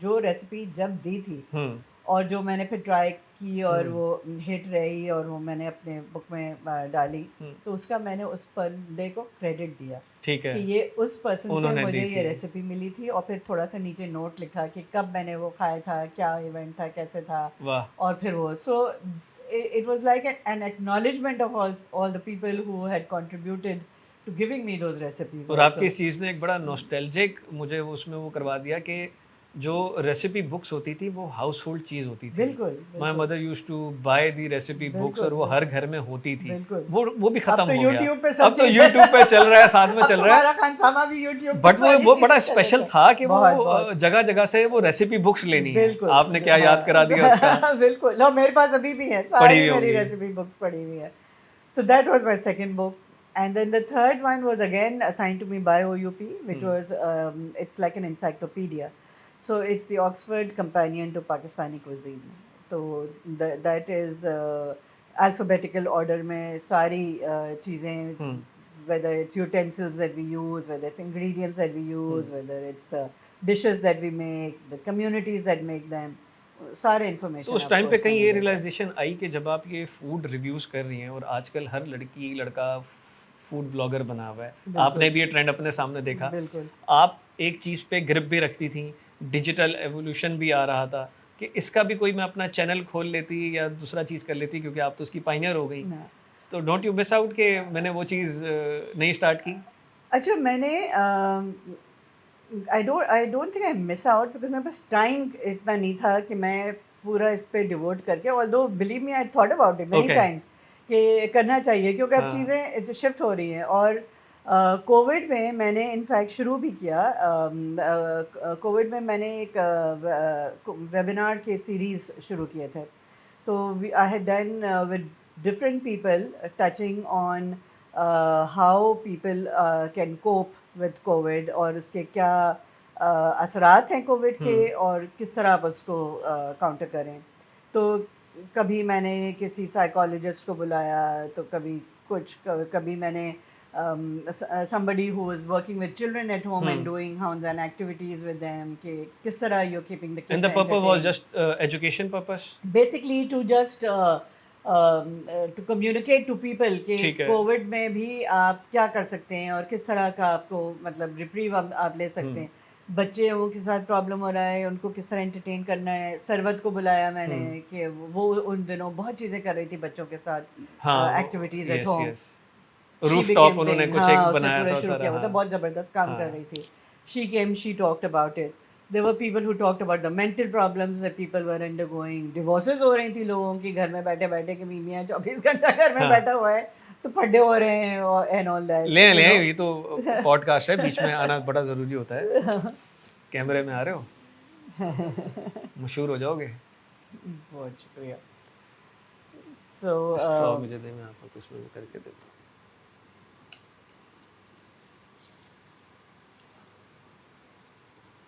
जो रेसिपी जब दी थी हुँ, और जो मैंने फिर ट्राई की और हुँ, वो हिट रही और वो मैंने अपने बुक में डाली, हुँ, तो उसका मैंने उस बंदे को क्रेडिट दिया ठीक है। कि ये उस पर्सन से उन्होंने मुझे दी ये थी। रेसिपी मिली थी। और फिर थोड़ा-सा नीचे नोट लिखा कि कब मैंने वो खाया था, क्या इवेंट था, कैसे था। वाह! और फिर वो so it was like an acknowledgement of all the people who had contributed to giving me those recipes और आपकी आल्सो। इस चीज़ ने एक बड़ा नॉस्टैल्जिक मुझे उसमें वो करवा दिया कि जो रेसिपी बुक्स होती थी वो हाउसहोल्ड चीज़ होती थी। बिल्कुल, माय बिल्कुल। Mother used to buy the recipe books बिल्कुल, और वो हर बिल्कुल। घर में होती थी। बिल्कुल। वो भी अब ख़त्म तो हो गया। यूट्यूब पे सब अब तो चीज़ें यूट्यूब पे चल रहा है, साथ में अब चल रहा है। तुम्हारा खानसामा भी यूट्यूब पे बट सारी वो बड़ा चीज़ें चल स्पेशल रही था कि वो बहुत, बहुत। जगह-जगह से वो रेसिपी बुक्स लेनी है। बिल्कुल, आपने क्या याद हाँ। करा दिया उसका, बिल्कुल, नो मेरे पास अभी भी है, पढ़ी सारी हुई मेरी होंगी। रेसिपी बुक्स पड़ी हुई हैं। So that was my second book. And then the third one was again assigned to me by OUP, which hmm, was it's like an encyclopedia. So it's the Oxford Companion to Pakistani Cuisine. So that is alphabetical order में सारी चीज़ें, हुँ। whether it's utensils that we use, whether it's ingredients that we hmm. use, whether it's the dishes that we make, the communities that make them, सारे तो information उस time आपको पे उसमें कहीं मिल ये जाता है। रियलाइज़ेशन आई कि जब आप ये फूड रिव्यूज़ कर रही हैं और आजकल हर लड़की, लड़का फूड ब्लॉगर बना हुआ है। आपने बिल्कुल, भी ये ट्रेंड अपने सामने देखा। बिल्कुल। आप एक चीज़ पे ग्रिप भी रखती थीं, डिजिटल एवोल्यूशन भी आ रहा था कि इसका भी कोई मैं अपना चैनल खोल लेती या दूसरा चीज़ कर लेती क्योंकि आप तो उसकी पायनियर हो गई। ना तो डोंट यू मिस आउट कि मैंने वो चीज़ नहीं स्टार्ट की? अच्छा, मैंने आई don't think I miss out, because मेरे पास टाइम इतना नहीं था कि मैं पूरा इस पे डिवोट करके, although believe me I thought about it many okay. Times कि करना चाहिए, क्योंकि अब हाँ। चीज़ें शिफ्ट हो रही हैं। और कोविड में मैंने इनफैक्ट शुरू भी किया। कोविड में मैंने एक वेबिनार के सीरीज़ शुरू किए थे। तो I had done with different people touching on how people can cope with COVID और उसके क्या असरात हैं कोविड हुँ, के और किस तरह आप उसको काउंटर करें। तो कभी मैंने किसी साइकोलॉजिस्ट को बुलाया, तो कभी कुछ कभी मैंने somebody who is working with children at home and doing hands-on activities with them कि किस तरह you're keeping the kids And the purpose was entertained. just education purpose. Basically to just to communicate to people कि ठीक है। Covid में भी आप क्या कर सकते हैं और किस तरह का आपको मतलब रिप्रीव आप ले सकते हैं। बच्चों के साथ प्रॉब्लम हो रहा है, उनको किस तरह एंटरटेन करना है। सरवत को बुलाया मैंने कि वो उन दिनों बहुत चीज़ें कर रही थी बच्चों के साथ, हाँ, activities at yes, home. yes. Rooftop उन्होंने कुछ एक उसने बनाया पूरा था शुरू सारा, किया हुआ था, हाँ। बहुत ज़बरदस्त काम कर रही थी। She came, she talked about it. There were people who talked about the mental problems that people were undergoing. Divorces हो रही थी लोगों की घर में बैठे-बैठे कि मियाँ 24 घंटा घर में हाँ। बैठा हुआ है, तो पड्डे हो रहे हैं और एंड ऑल दैट। ले ले, ये तो पॉडकास्ट है, बीच में आना बड़ा ज़रूरी होता है। कैमरे में आ रहे हो, मशहूर हो जाओगे। बहुत शुक्रिया। So स्ट्रॉ मुझे दे, मैं आपको कुछ में करके देता हूँ।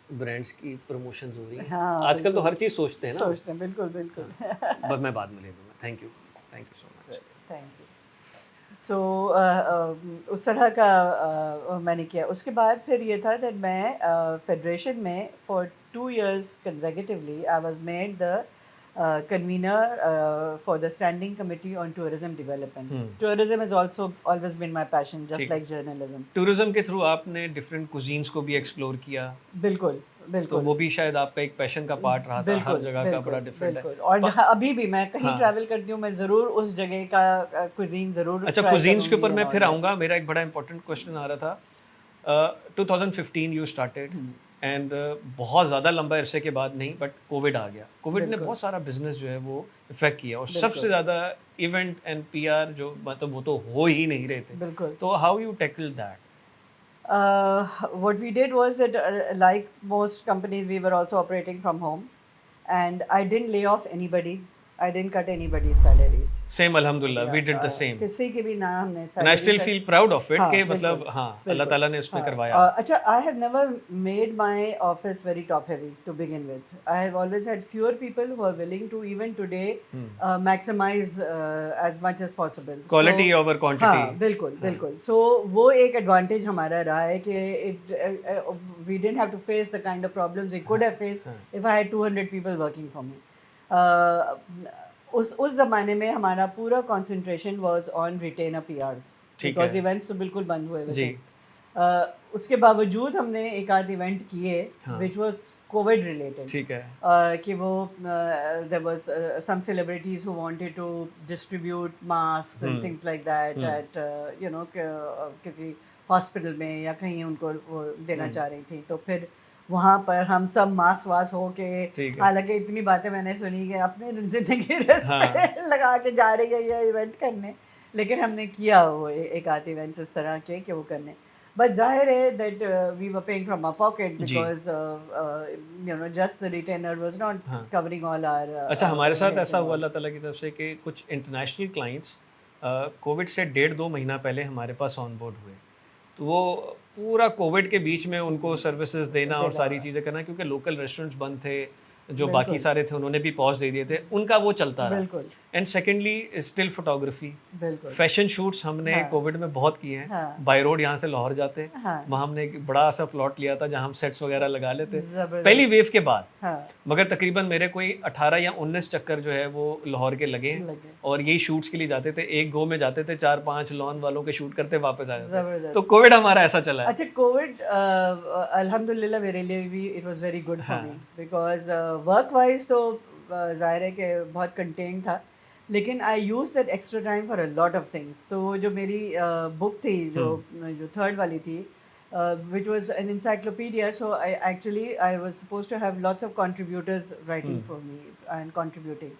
ब्रांड्स की प्रमोशन हो रही है। हाँ, आजकल तो बिल्कुल। हर चीज़ सोचते हैं ना। सोचते हैं, बिल्कुल बिल्कुल। बस मैं बाद में ले लूँगा। Thank you so much. Thank you. So उस तरह का मैंने किया। उसके बाद फिर ये था दैट मैं फेडरेशन में for 2 years consecutively I was made the convener for the standing committee on tourism development. Tourism has also always been my passion, just ठीक like journalism. टूरिज्म के थ्रू आपने डिफरेंट कुजीन्स को भी explore किया, बिल्कुल तो बिल्कुल वो भी शायद आपका एक पैशन का पार्ट रहा था। हर बिल्कुल जगह का बड़ा बिल्कुल डिफरेंट है। बिल्कुल। और जहाँ अभी भी मैं कहीं हाँ। ट्रैवल करती हूँ, मैं ज़रूर उस जगह का कुजीन ज़रूर अच्छा, try कुजीन्स के ऊपर करूँगी मैं and फिर all that. आऊँगा। मेरा एक बड़ा इंपॉर्टेंट क्वेश्चन आ रहा था। 2015 यू स्टार्टेड एंड बहुत ज़्यादा लंबा अरसे के बाद नहीं, बट कोविड आ गया। कोविड ने बिल्कुल। बहुत सारा बिजनेस जो है वो इफेक्ट किया, और बिल्कुल। सबसे ज़्यादा इवेंट एंड पीआर जो मतलब वो तो हो ही नहीं रहे थे। बिल्कुल। तो how you tackle that? What we did was that, like most companies, we were also operating from home, and I didn't lay off anybody. I didn't cut anybody's salaries. Same अल्हम्दुलिल्लाह, वी डिड द सेम किसी की भी ना हमने and I salary still cut- feel proud of it हाँ, कि बिल्कुल, मतलब हाँ, अल्लाह बिल्कुल। ताला ने उसमें हाँ, करवाया। अच्छा, I have never made my office very top heavy to begin with. I have always had fewer people who are willing to even today maximize as much as possible. Quality So- over quantity. हाँ, बिल्कुल बिल्कुल। सो वो एक advantage हमारा रहा है कि we didn't have to face the kind of problems we could have faced if I had 200 people working for me. उस ज़माने में हमारा पूरा concentration was on retainer PRs, ठीक बिकॉज है। इवेंट्स तो बिल्कुल बंद हुए हुए जी। थे। उसके बावजूद हमने एक आध इवेंट किए हाँ। विच वाज कोविड रिलेटेड, ठीक है। कि वो there was some celebrities who wanted to distribute masks and things like that at you know किसी हॉस्पिटल में या कहीं उनको वो देना चाह रही थी। तो फिर वहाँ पर हम सब मास्क वास हो के, ठीक है। हालांकि इतनी बातें मैंने सुनी कि अपनी ज़िंदगी रिस्क पे लगा के जा रही है ये इवेंट करने, लेकिन हमने किया वो एक आध इवेंट्स इस तरह के कि वो करने। बट जाहिर है that we were paying from our pocket जी। Because you know just the retainer was not हाँ। Covering all our. अच्छा, हमारे साथ ऐसा हुआ अल्लाह ताला की तरफ से कि कुछ इंटरनेशनल क्लाइंट्स कोविड से 1.5-2 महीना पहले हमारे पास ऑन बोर्ड हुए, तो वो पूरा कोविड के बीच में उनको सर्विसेज देना और सारी चीज़ें करना, क्योंकि लोकल रेस्टोरेंट्स बंद थे, जो बाकी बिल्कुल। सारे थे उन्होंने भी पॉज दे दिए थे, उनका वो चलता रहा। बिल्कुल एंड सेकेंडली स्टिल फोटोग्राफी, बिल्कुल। फैशन शूट्स हमने हाँ। कोविड में बहुत किए हैं। हाँ। बाय रोड यहाँ से लाहौर जाते, हाँ। वहाँ हमने एक बड़ा सा प्लॉट लिया था जहाँ हम सेट्स वगैरह लगा लेते ज़बरदस्त। पहली वेव के बाद। हाँ, मगर तकरीबन मेरे कोई 18 या 19 चक्कर जो है वो लाहौर के लगे हैं, लगे। और यही शूट्स के लिए जाते थे। एक गो में जाते थे, 4-5 लॉन वालों के शूट करते वापस आ जाते। ज़बरदस्त। तो कोविड हमारा ऐसा चला है। अच्छा, कोविड अल्हम्दुलिल्लाह मेरे लिए भी it was very good for me, because work wise तो जाहिर है कि बहुत कंटेन था, लेकिन I use that extra time for a lot of things. तो वो जो मेरी बुक थी जो थर्ड वाली थी, which was an encyclopedia, so I was supposed to have lots of contributors writing for me and contributing,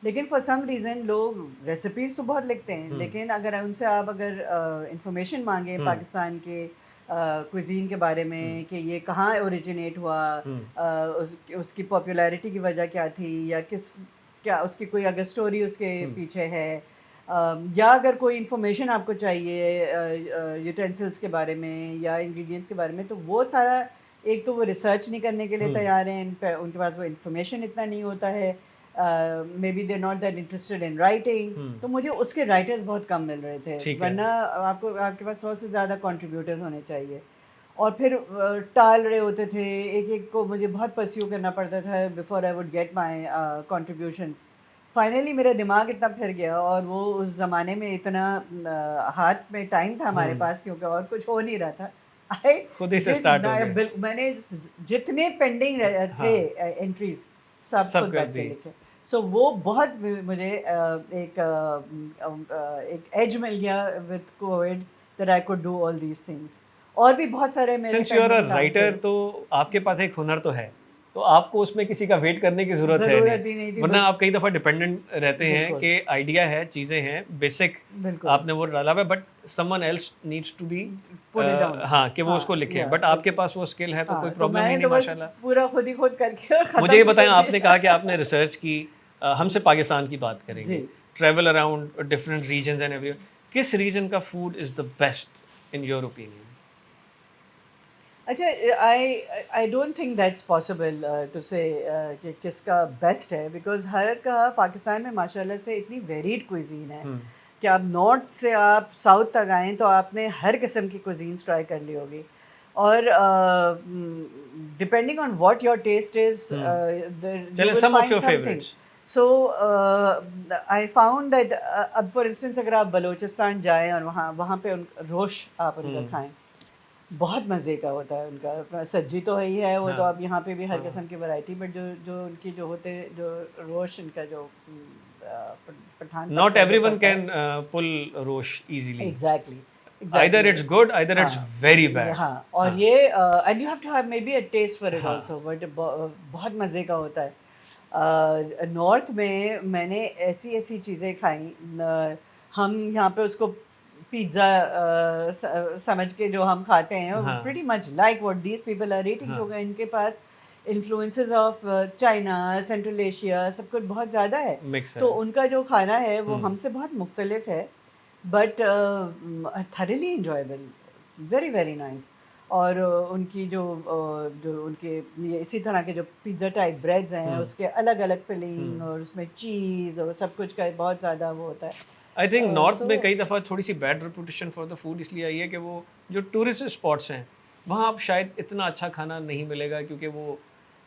लेकिन फॉर सम रीज़न लोग रेसिपीज़ तो बहुत लिखते हैं, लेकिन अगर उनसे आप अगर इंफॉर्मेशन मांगे पाकिस्तान के क्विजीन के बारे में कि ये कहाँ ओरिजिनेट हुआ, उसकी पॉपुलैरिटी की वजह क्या थी, या क्या उसकी कोई अगर स्टोरी उसके पीछे है, या अगर कोई इन्फॉर्मेशन आपको चाहिए यूटेंसिल्स के बारे में या इंग्रेडिएंट्स के बारे में, तो वो सारा एक तो वो रिसर्च नहीं करने के लिए तैयार हैं, उनके पास वो इन्फॉर्मेशन इतना नहीं होता है, may be they not that interested in writing, तो मुझे उसके राइटर्स बहुत कम मिल रहे थे, ठीक है। वरना आपको आपके पास 100 से ज़्यादा कंट्रीब्यूटर्स होने चाहिए। और फिर टाल रहे होते थे, एक एक को मुझे बहुत परस्यू करना पड़ता था before I would get my contributions. Finally मेरा दिमाग इतना फिर गया, और वो उस ज़माने में इतना हाथ में टाइम था हमारे पास, क्योंकि और कुछ हो नहीं रहा था। आई खुद ही से डिड स्टार्ट हो गए। मैंने जितने पेंडिंग थे हाँ, एंट्रीज सब सब खुद कर बैठ के दी। लिखे। सो वो बहुत मुझे एक एज मिल गया with COVID, that I could do all these things. और भी बहुत सारे मेरे since you are a pending काम थे। राइटर, तो आपके पास एक हुनर तो है, तो आपको उसमें किसी का वेट करने की ज़रूरत है नहीं। ज़रूरत ही नहीं थी, वरना बस आप कई दफ़ा डिपेंडेंट रहते हैं बिल्कुल, कि आइडिया है, चीज़ें हैं, बेसिक बिल्कुल। आपने वो डाला हुआ है, but someone else needs to be put it down. हाँ, कि वो हाँ, उसको लिखे। या बट आपके बिल्कुल। पास वो स्किल है, तो कोई हाँ, तो प्रॉब्लम ही मैंने नहीं तो बस माशाल्लाह। पूरा खुद ही खुद करके और मुझे ख़त्म ये भी बताएं, कर आपने दिया। कहा कि आपने रिसर्च की, हमसे पाकिस्तान की बात जी। करेंगे, travel around different regions and every, किस रीजन का food is the best in your opinion? अच्छा, I don't think that's possible to say कि किसका बेस्ट है, बिकॉज़ हर का पाकिस्तान में माशाल्लाह से इतनी वेरिड कुज़ीन है हुँ, कि आप नॉर्थ से आप साउथ तक आएँ तो आपने हर किस्म की कुज़ीन्स ट्राई कर ली होगी। और depending on what your taste is, um. You चलें, will some of find your something. Favourites. So I found that अब फॉर इंस्टेंस अगर आप बलूचिस्तान जाएँ और वहाँ वहाँ पे उन रोश आप उनका हुँ, खाएँ, बहुत मज़े का होता है उनका। सज्जी तो है ही है, वो तो हाँ, अब यहाँ पे भी हर हाँ। किस्म की वैरायटी, बट जो जो उनकी जो होते जो रोश इनका जो पठान नॉट तबका जो एवरीवन करता है। Can pull rush easily. Exactly, either exactly. It's good, either it's हाँ, वेरी ये बैड। हाँ, और हाँ, ये and you have to have maybe a taste for it हाँ। आल्सो, बट बहुत मज़े का होता है। नॉर्थ में मैंने ऐसी-ऐसी चीज़ें खाई, हम यहाँ पे उसको पिज़्ज़ा समझ के जो हम खाते हैं, हाँ, pretty much like what these people are eating, हाँ, क्योंकि इनके पास influences of China, Central Asia सब कुछ बहुत ज़्यादा है। मिक्स तो है। उनका जो खाना है वो हुँ, हमसे बहुत मुख्तलिफ है, but thoroughly enjoyable, very very nice। और उनकी जो उनके ये इसी तरह के जो पिज़्ज़ा टाइप ब्रेड्स हैं, हुँ, उसके अलग अलग हुँ। फिलिंग और उसमें चीज़ और सब कुछ का बहुत ज़्यादा वो होता आई थिंक है। नॉर्थ सो में कई दफ़ा थोड़ी-सी bad reputation for the food इसलिए आई है कि वो जो टूरिस्ट स्पॉट्स हैं, वहाँ आप शायद इतना अच्छा खाना नहीं मिलेगा, क्योंकि वो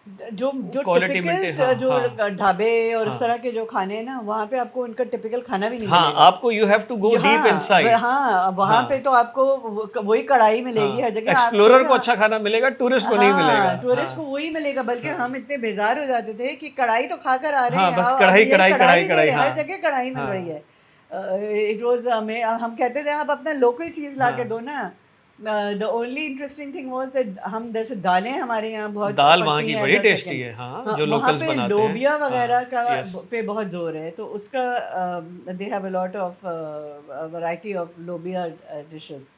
जो जो क्वालिटी टिपिकल मेंटेन, हाँ, जो हाँ, ढाबे और इस हाँ। तरह के जो खाने हैं ना, वहाँ पे आपको उनका टिपिकल खाना भी नहीं हाँ, मिलेगा। आपको you have to go deep हाँ, इनसाइड। हाँ, वहाँ पे हाँ, तो आपको वही कढ़ाई मिलेगी हाँ। हर जगह। आप एक्सप्लोरर सोचो, को अच्छा खाना मिलेगा, टूरिस्ट को नहीं मिलेगा। हाँ, टूरिस्ट को हाँ, वही मिलेगा, बल्कि हाँ। हम इतने बेजार हो जाते थे कि कढ़ाई तो खाकर आ रहे हाँ, हैं, बस अब कढ़ाई, यही कढ़ाई, कढ़ाई, कढ़ाई दे कढ़ाई, रहे हैं, हर हाँ। जगह कढ़ाई मिल रही हाँ, है। इट वाज़ हमें हम कहते थे आप अपना लोकल चीज़ ला के हाँ। दो ना। The only interesting thing was that हम जैसे दालें हमारे यहाँ बहुत दाल वहाँ पकती की हैं बड़ी एज़ अ टेस्टी सेकंड। है, हाँ, हाँ, जो वहाँ लोकल्स पे बनाते हैं। लोबिया वगैरह हाँ, का यस। पे बहुत ज़ोर है, तो उसका they have a lot of variety of लोबिया डिशेज़।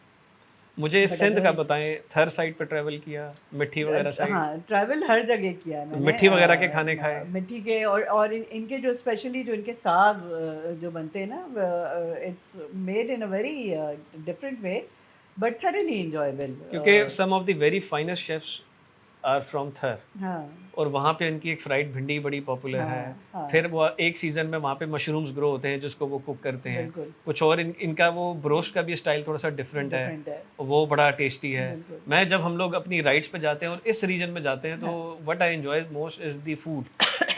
मुझे बट सिंध का अदरवाइज़ बताएँ, थर साइड पे ट्रैवल किया, मिट्टी वगैरह साइड? हाँ, ट्रैवल हर जगह किया है मैंने। मिट्टी वगैरह के खाने खाए? मिट्टी के और इनके जो स्पेशली जो इनके साग जो बनते हैं ना, it's made in a very different way, but thoroughly enjoyable। क्योंकि some of the very finest chefs are from there, हाँ, और वहाँ पे इनकी एक फ्राइड भिंडी बड़ी पॉपुलर है। हाँ, हाँ, फिर वो एक सीज़न में वहाँ पे मशरूम्स ग्रो होते हैं, जिसको वो कुक करते हैं। बिल्कुल, कुछ और इनका वो ब्रोस्ट का भी स्टाइल थोड़ा-सा डिफरेंट है, डिफरेंट है, वो बड़ा टेस्टी है। बिल्कुल। मैं जब हम लोग अपनी राइड्स पे जाते हैं और इस रीजन में जाते हैं, तो हाँ, what I enjoy most is the food,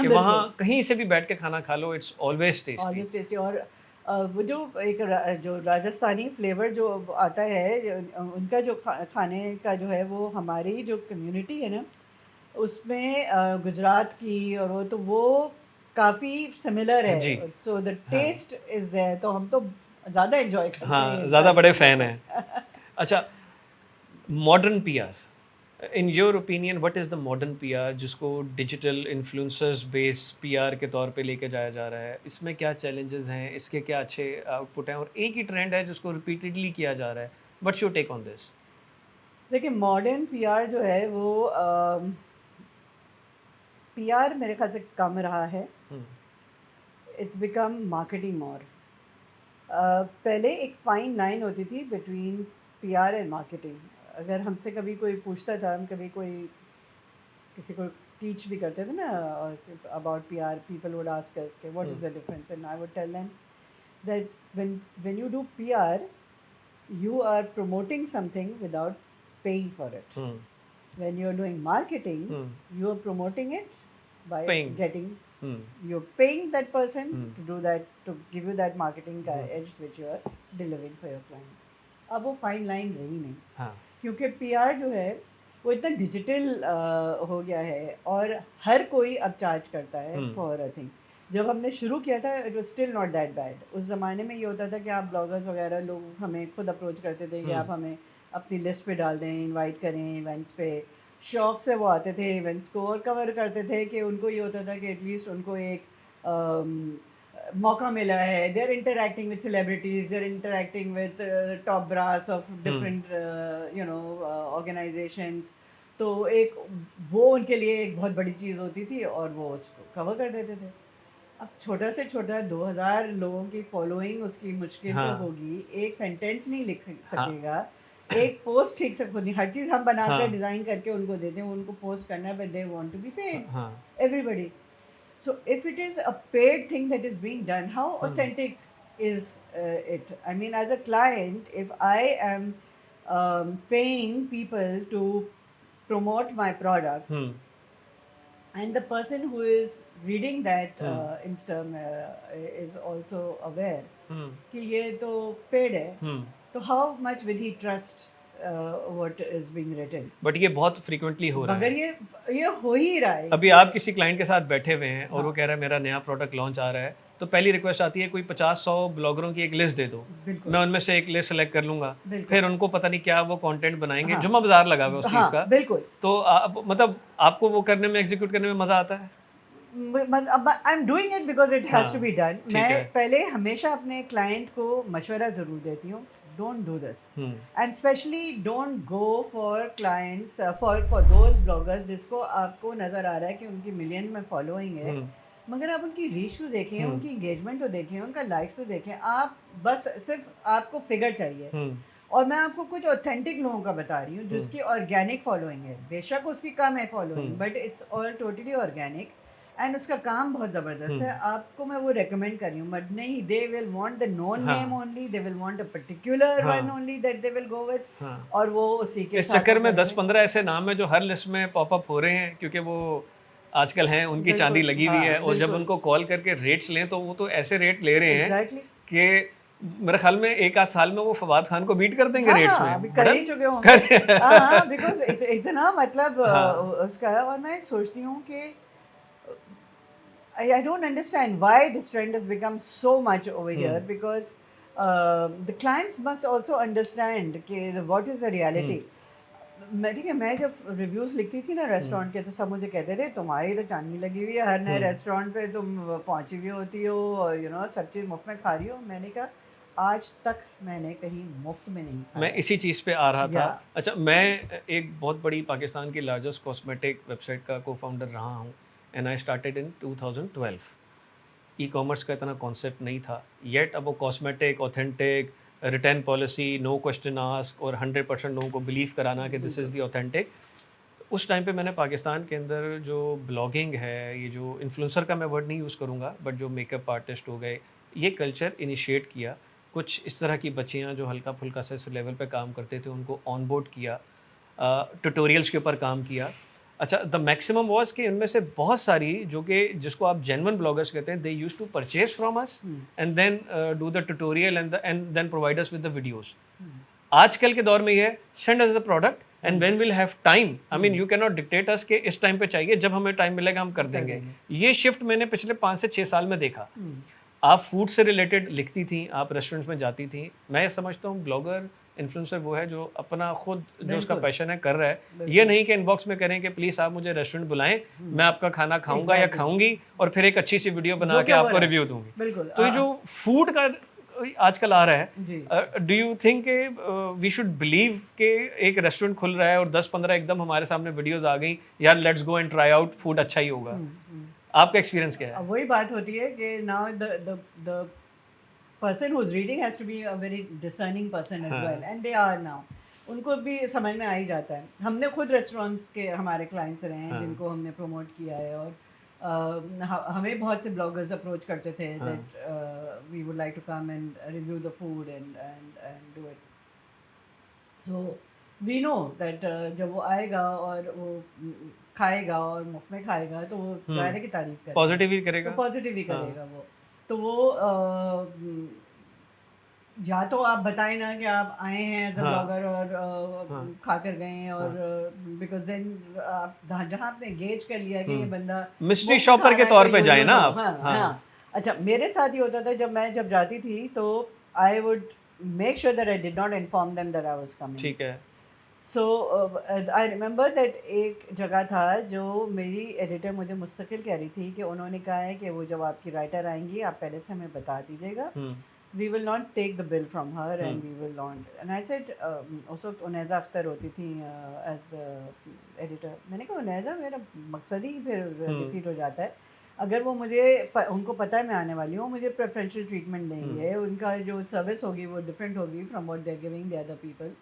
कि वहाँ बिल्कुल। कहीं से भी बैठ के खाना खा लो, it's always tasty. Always tasty. और वो जो एक जो राजस्थानी फ्लेवर जो आता है, उनका जो खाने का जो है, वो हमारी जो कम्युनिटी है ना, उसमें गुजरात की और वो काफ़ी सिमिलर हाँ है। जी, सो द हाँ। टेस्ट इज़ देयर, तो हम तो ज़्यादा एन्जॉय करते हैं हाँ, ये ज़्यादा सारी बड़े चीज़ों फ़ैन को। हैं। अच्छा, modern PR, in your opinion what is the modern PR जिसको डिजिटल इन्फ्लुएंसर्स बेस पीआर के तौर पे लेके जाया जा रहा है? इसमें क्या चैलेंजेस हैं? इसके क्या अच्छे आउटपुट हैं? और एक ही ट्रेंड है जिसको रिपीटेडली किया जा रहा है। What's your take on this? देखिए, मॉडर्न पीआर जो है वो पीआर मेरे ख़्याल से कम रहा है। हुँ, इट्स बिकम मार्केटिंग मोर। पहले एक फ़ाइन लाइन होती थी बिटवीन पीआर एंड मार्केटिंग। अगर हमसे कभी कोई पूछता था, हम कभी कोई किसी को टीच भी करते थे ना about PR, people would ask us के what is the difference, and I would tell them that when you do PR, you are promoting something without paying for it. When you're doing marketing, you are promoting it by Paying. getting Hmm. you're paying that person to do that, to give you that marketing का edge which you are delivering for your client. अब वो fine line रही नहीं, हाँ. क्योंकि PR जो है वो इतना डिजिटल हो गया है और हर कोई अब चार्ज करता है फॉर अ थिंग. जब हमने शुरू किया था it was still not that bad. उस ज़माने में ये होता था कि आप ब्लॉगर्स वगैरह लोग हमें खुद अप्रोच करते थे कि आप हमें अपनी लिस्ट पे डाल दें, इनवाइट करें इवेंट्स पे. शौक से वो आते थे इवेंट्स को और कवर करते थे कि उनको ये होता था कि एटलीस्ट उनको एक मौका मिला है. They are interacting with celebrities, they are interacting with top brass of different organisations. तो एक वो उनके लिए एक बहुत बड़ी चीज़ होती थी और वो उसको कवर कर देते थे. अब छोटा से छोटा 2000 लोगों की फॉलोइंग उसकी मुश्किल से होगी, एक सेंटेंस नहीं लिख सकेगा, एक पोस्ट ठीक से खुद नहीं. हर चीज़ हम बनाकर डिज़ाइन करके उनको देते हैं, उनको पोस्ट करना है, but they want to be paid, everybody. So if it is a paid thing that is being done, how authentic is it? I mean, as a client, if I am paying people to promote my product, and the person who is reading that Insta is also aware कि ये तो paid है, तो how much will he trust what is being written? But ये बहुत frequently हो रहा है. मगर ये हो ही रहा है. अभी आप किसी क्लाइंट के साथ बैठे हुए हैं और वो कह रहा है मेरा नया प्रोडक्ट लॉन्च आ रहा है, तो पहली रिक्वेस्ट आती है कोई 50-100 ब्लॉगरों की एक लिस्ट दे दो, मैं उनमें से एक लिस्ट सेलेक्ट कर लूंगा. फिर उनको पता नहीं क्या वो कंटेंट बनाएंगे. जुम्मा बाजार लगा हुआ है उस चीज का. बिल्कुल. तो मतलब आपको वो करने में, एग्जीक्यूट करने में मजा आता है? I am doing it because it has to be done. मैं पहले हमेशा अपने क्लाइंट को मशवरा ज़रूर देती हूँ, don't do this. And especially don't go for clients, for those bloggers जिसको आपको नज़र आ रहा है कि उनकी मिलियन में फॉलोइंग है, मगर आप उनकी रीच तो देखें, उनकी इंगेजमेंट तो देखें, उनका लाइक्स तो देखें. आप बस सिर्फ आपको फिगर चाहिए. और मैं आपको कुछ ऑथेंटिक लोगों का बता रही हूँ जिसकी ऑर्गेनिक फॉलोइंग है. बेशक उसकी कम है following, but it's all totally organic and उसका काम बहुत ज़बरदस्त है. आपको मैं वो रेकमेंड कर रही हूँ. बट नहीं, they will want the known name only, they will want a particular one only that they will go with. और वो उसी के इस चक्कर में 10-15 ऐसे नाम है जो हर लिस्ट में पॉपअप हो रहे हैं, क्योंकि वो आजकल हैं, उनकी चांदी लगी हुई है. और जब उनको कॉल करके रेट्स लें तो वो तो ऐसे रेट ले रहे हैं कि मेरे ख्याल में एक आध साल में वो फवाद खान को बीट कर देंगे रेट्स में. कर ही चुके होंगे. हाँ, बिकॉज इतना मतलब उसका. और मैं सोचती हूँ कि I don't understand why this trend has become so much over here, because the clients must also understand कि what is the reality. मैं जब रिव्यूज़ लिखती थी ना रेस्टोरेंट के, तो सब मुझे कहते थे तुम्हारी तो चांदी लगी हुई है, हर नए रेस्टोरेंट पे तुम पहुंची हुई होती हो और सब चीज़ मुफ्त में खा रही हो. मैंने कहा आज तक मैंने कहीं मुफ्त में नहीं खाया. मैं इसी चीज़ पे आ रहा था. अच्छा, मैं एक बहुत बड़ी पाकिस्तान की लार्जेस्ट कॉस्मेटिक वेबसाइट का को फाउंडर रहा हूँ, and I started in 2012. E commerce का इतना कॉन्सेप्ट नहीं था येट. अब वो cosmetic, authentic, return policy, no question ask और 100% लोगों को बिलीव कराना कि दिस इज़ दी ऑथेंटिक. उस टाइम पे मैंने पाकिस्तान के अंदर जो ब्लॉगिंग है, ये जो इन्फ्लुएंसर का मैं वर्ड नहीं यूज़ करूँगा, बट जो मेकअप आर्टिस्ट हो गए, ये कल्चर इनिशिएट किया. कुछ इस तरह की बच्चियाँ जो हल्का फुल्का से इस लेवल पे काम करते थे उनको ऑन बोर्ड किया, ट्यूटोरियल्स के ऊपर काम किया. अच्छा, द मैक्सिमम वॉज कि इनमें से बहुत सारी जो कि जिसको आप जेन्युइन ब्लॉगर्स कहते हैं, they used to purchase from us and then do the tutorial and then provide us with the videos. आजकल के दौर में ये send us the product and when will have time. I mean you can not dictate us कि इस time पे चाहिए, जब हमें टाइम मिलेगा हम कर देंगे. ये शिफ्ट मैंने पिछले 5 से 6 साल में देखा. आप फूड से रिलेटेड लिखती थी, आप रेस्टोरेंट्स में जाती थी. मैं समझता हूँ ब्लॉगर, इन्फ्लुएंसर वो है जो अपना खुद जो उसका पैशन है कर रहा है. ये नहीं कि इनबॉक्स में करें कि प्लीज़ आप मुझे रेस्टोरेंट बुलाएं, मैं आपका खाना खाऊंगा या खाऊंगी और फिर एक अच्छी सी वीडियो बना के आपको रिव्यू दूंगी. तो ये जो फूड का आजकल आ रहा है, do you think we should believe कि एक रेस्टोरेंट खुल रहा है और 10-15 एकदम हमारे सामने वीडियोस आ गई, यार let's go and try out, food अच्छा ही होगा. आपका एक्सपीरियंस क्या है? वही बात होती है कि now the person who's reading has to be a very discerning person as well, and they are now. उनको भी समझ में आ ही जाता है। हमने खुद रेस्टोरेंट्स के हमारे क्लाइंट्स रहे हैं हाँ जिनको हमने प्रमोट किया है, और हमें बहुत से ब्लॉगर्स अप्रोच करते थे हाँ that we would like to come and review the food and do it. So we know that जब वो आएगा और वो खाएगा और मुफ्त में खाएगा तो वो ज़ाहिर है कि तारीफ करेगा, पॉजिटिव ही तो करेगा। पॉजिटिव ही हाँ करेगा वो। तो वो या तो आप बताएं ना कि आप आए हैं एज अ हाँ ब्लॉगर और हाँ खा कर गए हैं, और हाँ बिकॉज देन आप जहाँ आपने गेज कर लिया कि ये बंदा मिस्ट्री मुफ्त में खा शॉपर के रहा है तौर तो पे जाए यो ना दो। आप। हाँ हाँ हाँ। अच्छा, मेरे साथ ये होता था जब जाती थी तो I would make sure that I did not inform them that I was coming. ठीक है। सो आई रिमेंबर दैट एक जगह था जो मेरी एडिटर मुझे मुस्तकिल कह रही थी कि उन्होंने कहा है कि वो जब आपकी राइटर आएंगी आप पहले से हमें बता दीजिएगा, we will not take the bill from her and we will not, and I said उस वक्त उनैज़ा अख्तर होती थी एज एडिटर। मैंने कहा उनैज़ा मेरा मकसद ही फिर डिफीट हो जाता है, अगर वो मुझे उनको पता है मैं आने वाली हूँ, मुझे प्रेफरेंशियल ट्रीटमेंट देंगे, उनका जो सर्विस होगी वो डिफरेंट होगी from what they are giving the other people.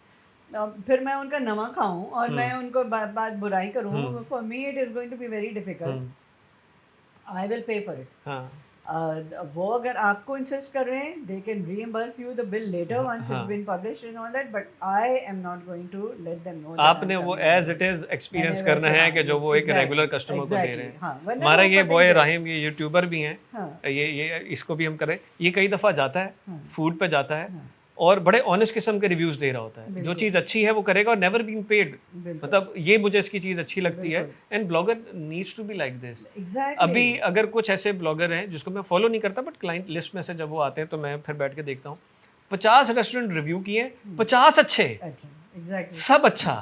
फिर मैं उनका नवा खाऊं और मैं उनको बात बुराई करूं, for me it is going to be very difficult. I will pay for it. हाँ वो अगर आपको इंसिस्ट कर रहे हैं they can reimburse you the bill later हाँ वंस इट्स हाँ been published and all that, but I am not going to let them know that I am आपने वो coming as alone. It is experience मैंने करना वैसे, है हाँ कि जो वो एक रेगुलर एग्जैक्टली कस्टमर को दे रहे एग्जैक्टली, हैं। हाँ, वरना हमारा वो ये पता ही बॉय है। राहिम, ये यूट्यूबर भी हैं, हाँ ये इसको भी हम करें, ये कई दफ़ा जाता है हाँ फूड पे जाता है हाँ, और बड़े ऑनेस्ट किस्म के रिव्यूज़ दे रहा होता है, जो बिल्कुल चीज़ अच्छी है वो करेगा और नेवर बीन पेड। बिल्कुल मतलब ये मुझे इसकी चीज़ अच्छी लगती है, बिल्कुल and blogger needs to be like this. Exactly. अभी अगर कुछ ऐसे ब्लॉगर हैं जिसको मैं फॉलो नहीं करता, बट क्लाइंट लिस्ट में से जब वो आते हैं तो मैं फिर बैठ के देखता हूँ, 50 रेस्टोरेंट रिव्यू किए, 50 अच्छे, अच्छा, एग्जैक्टली, सब अच्छा।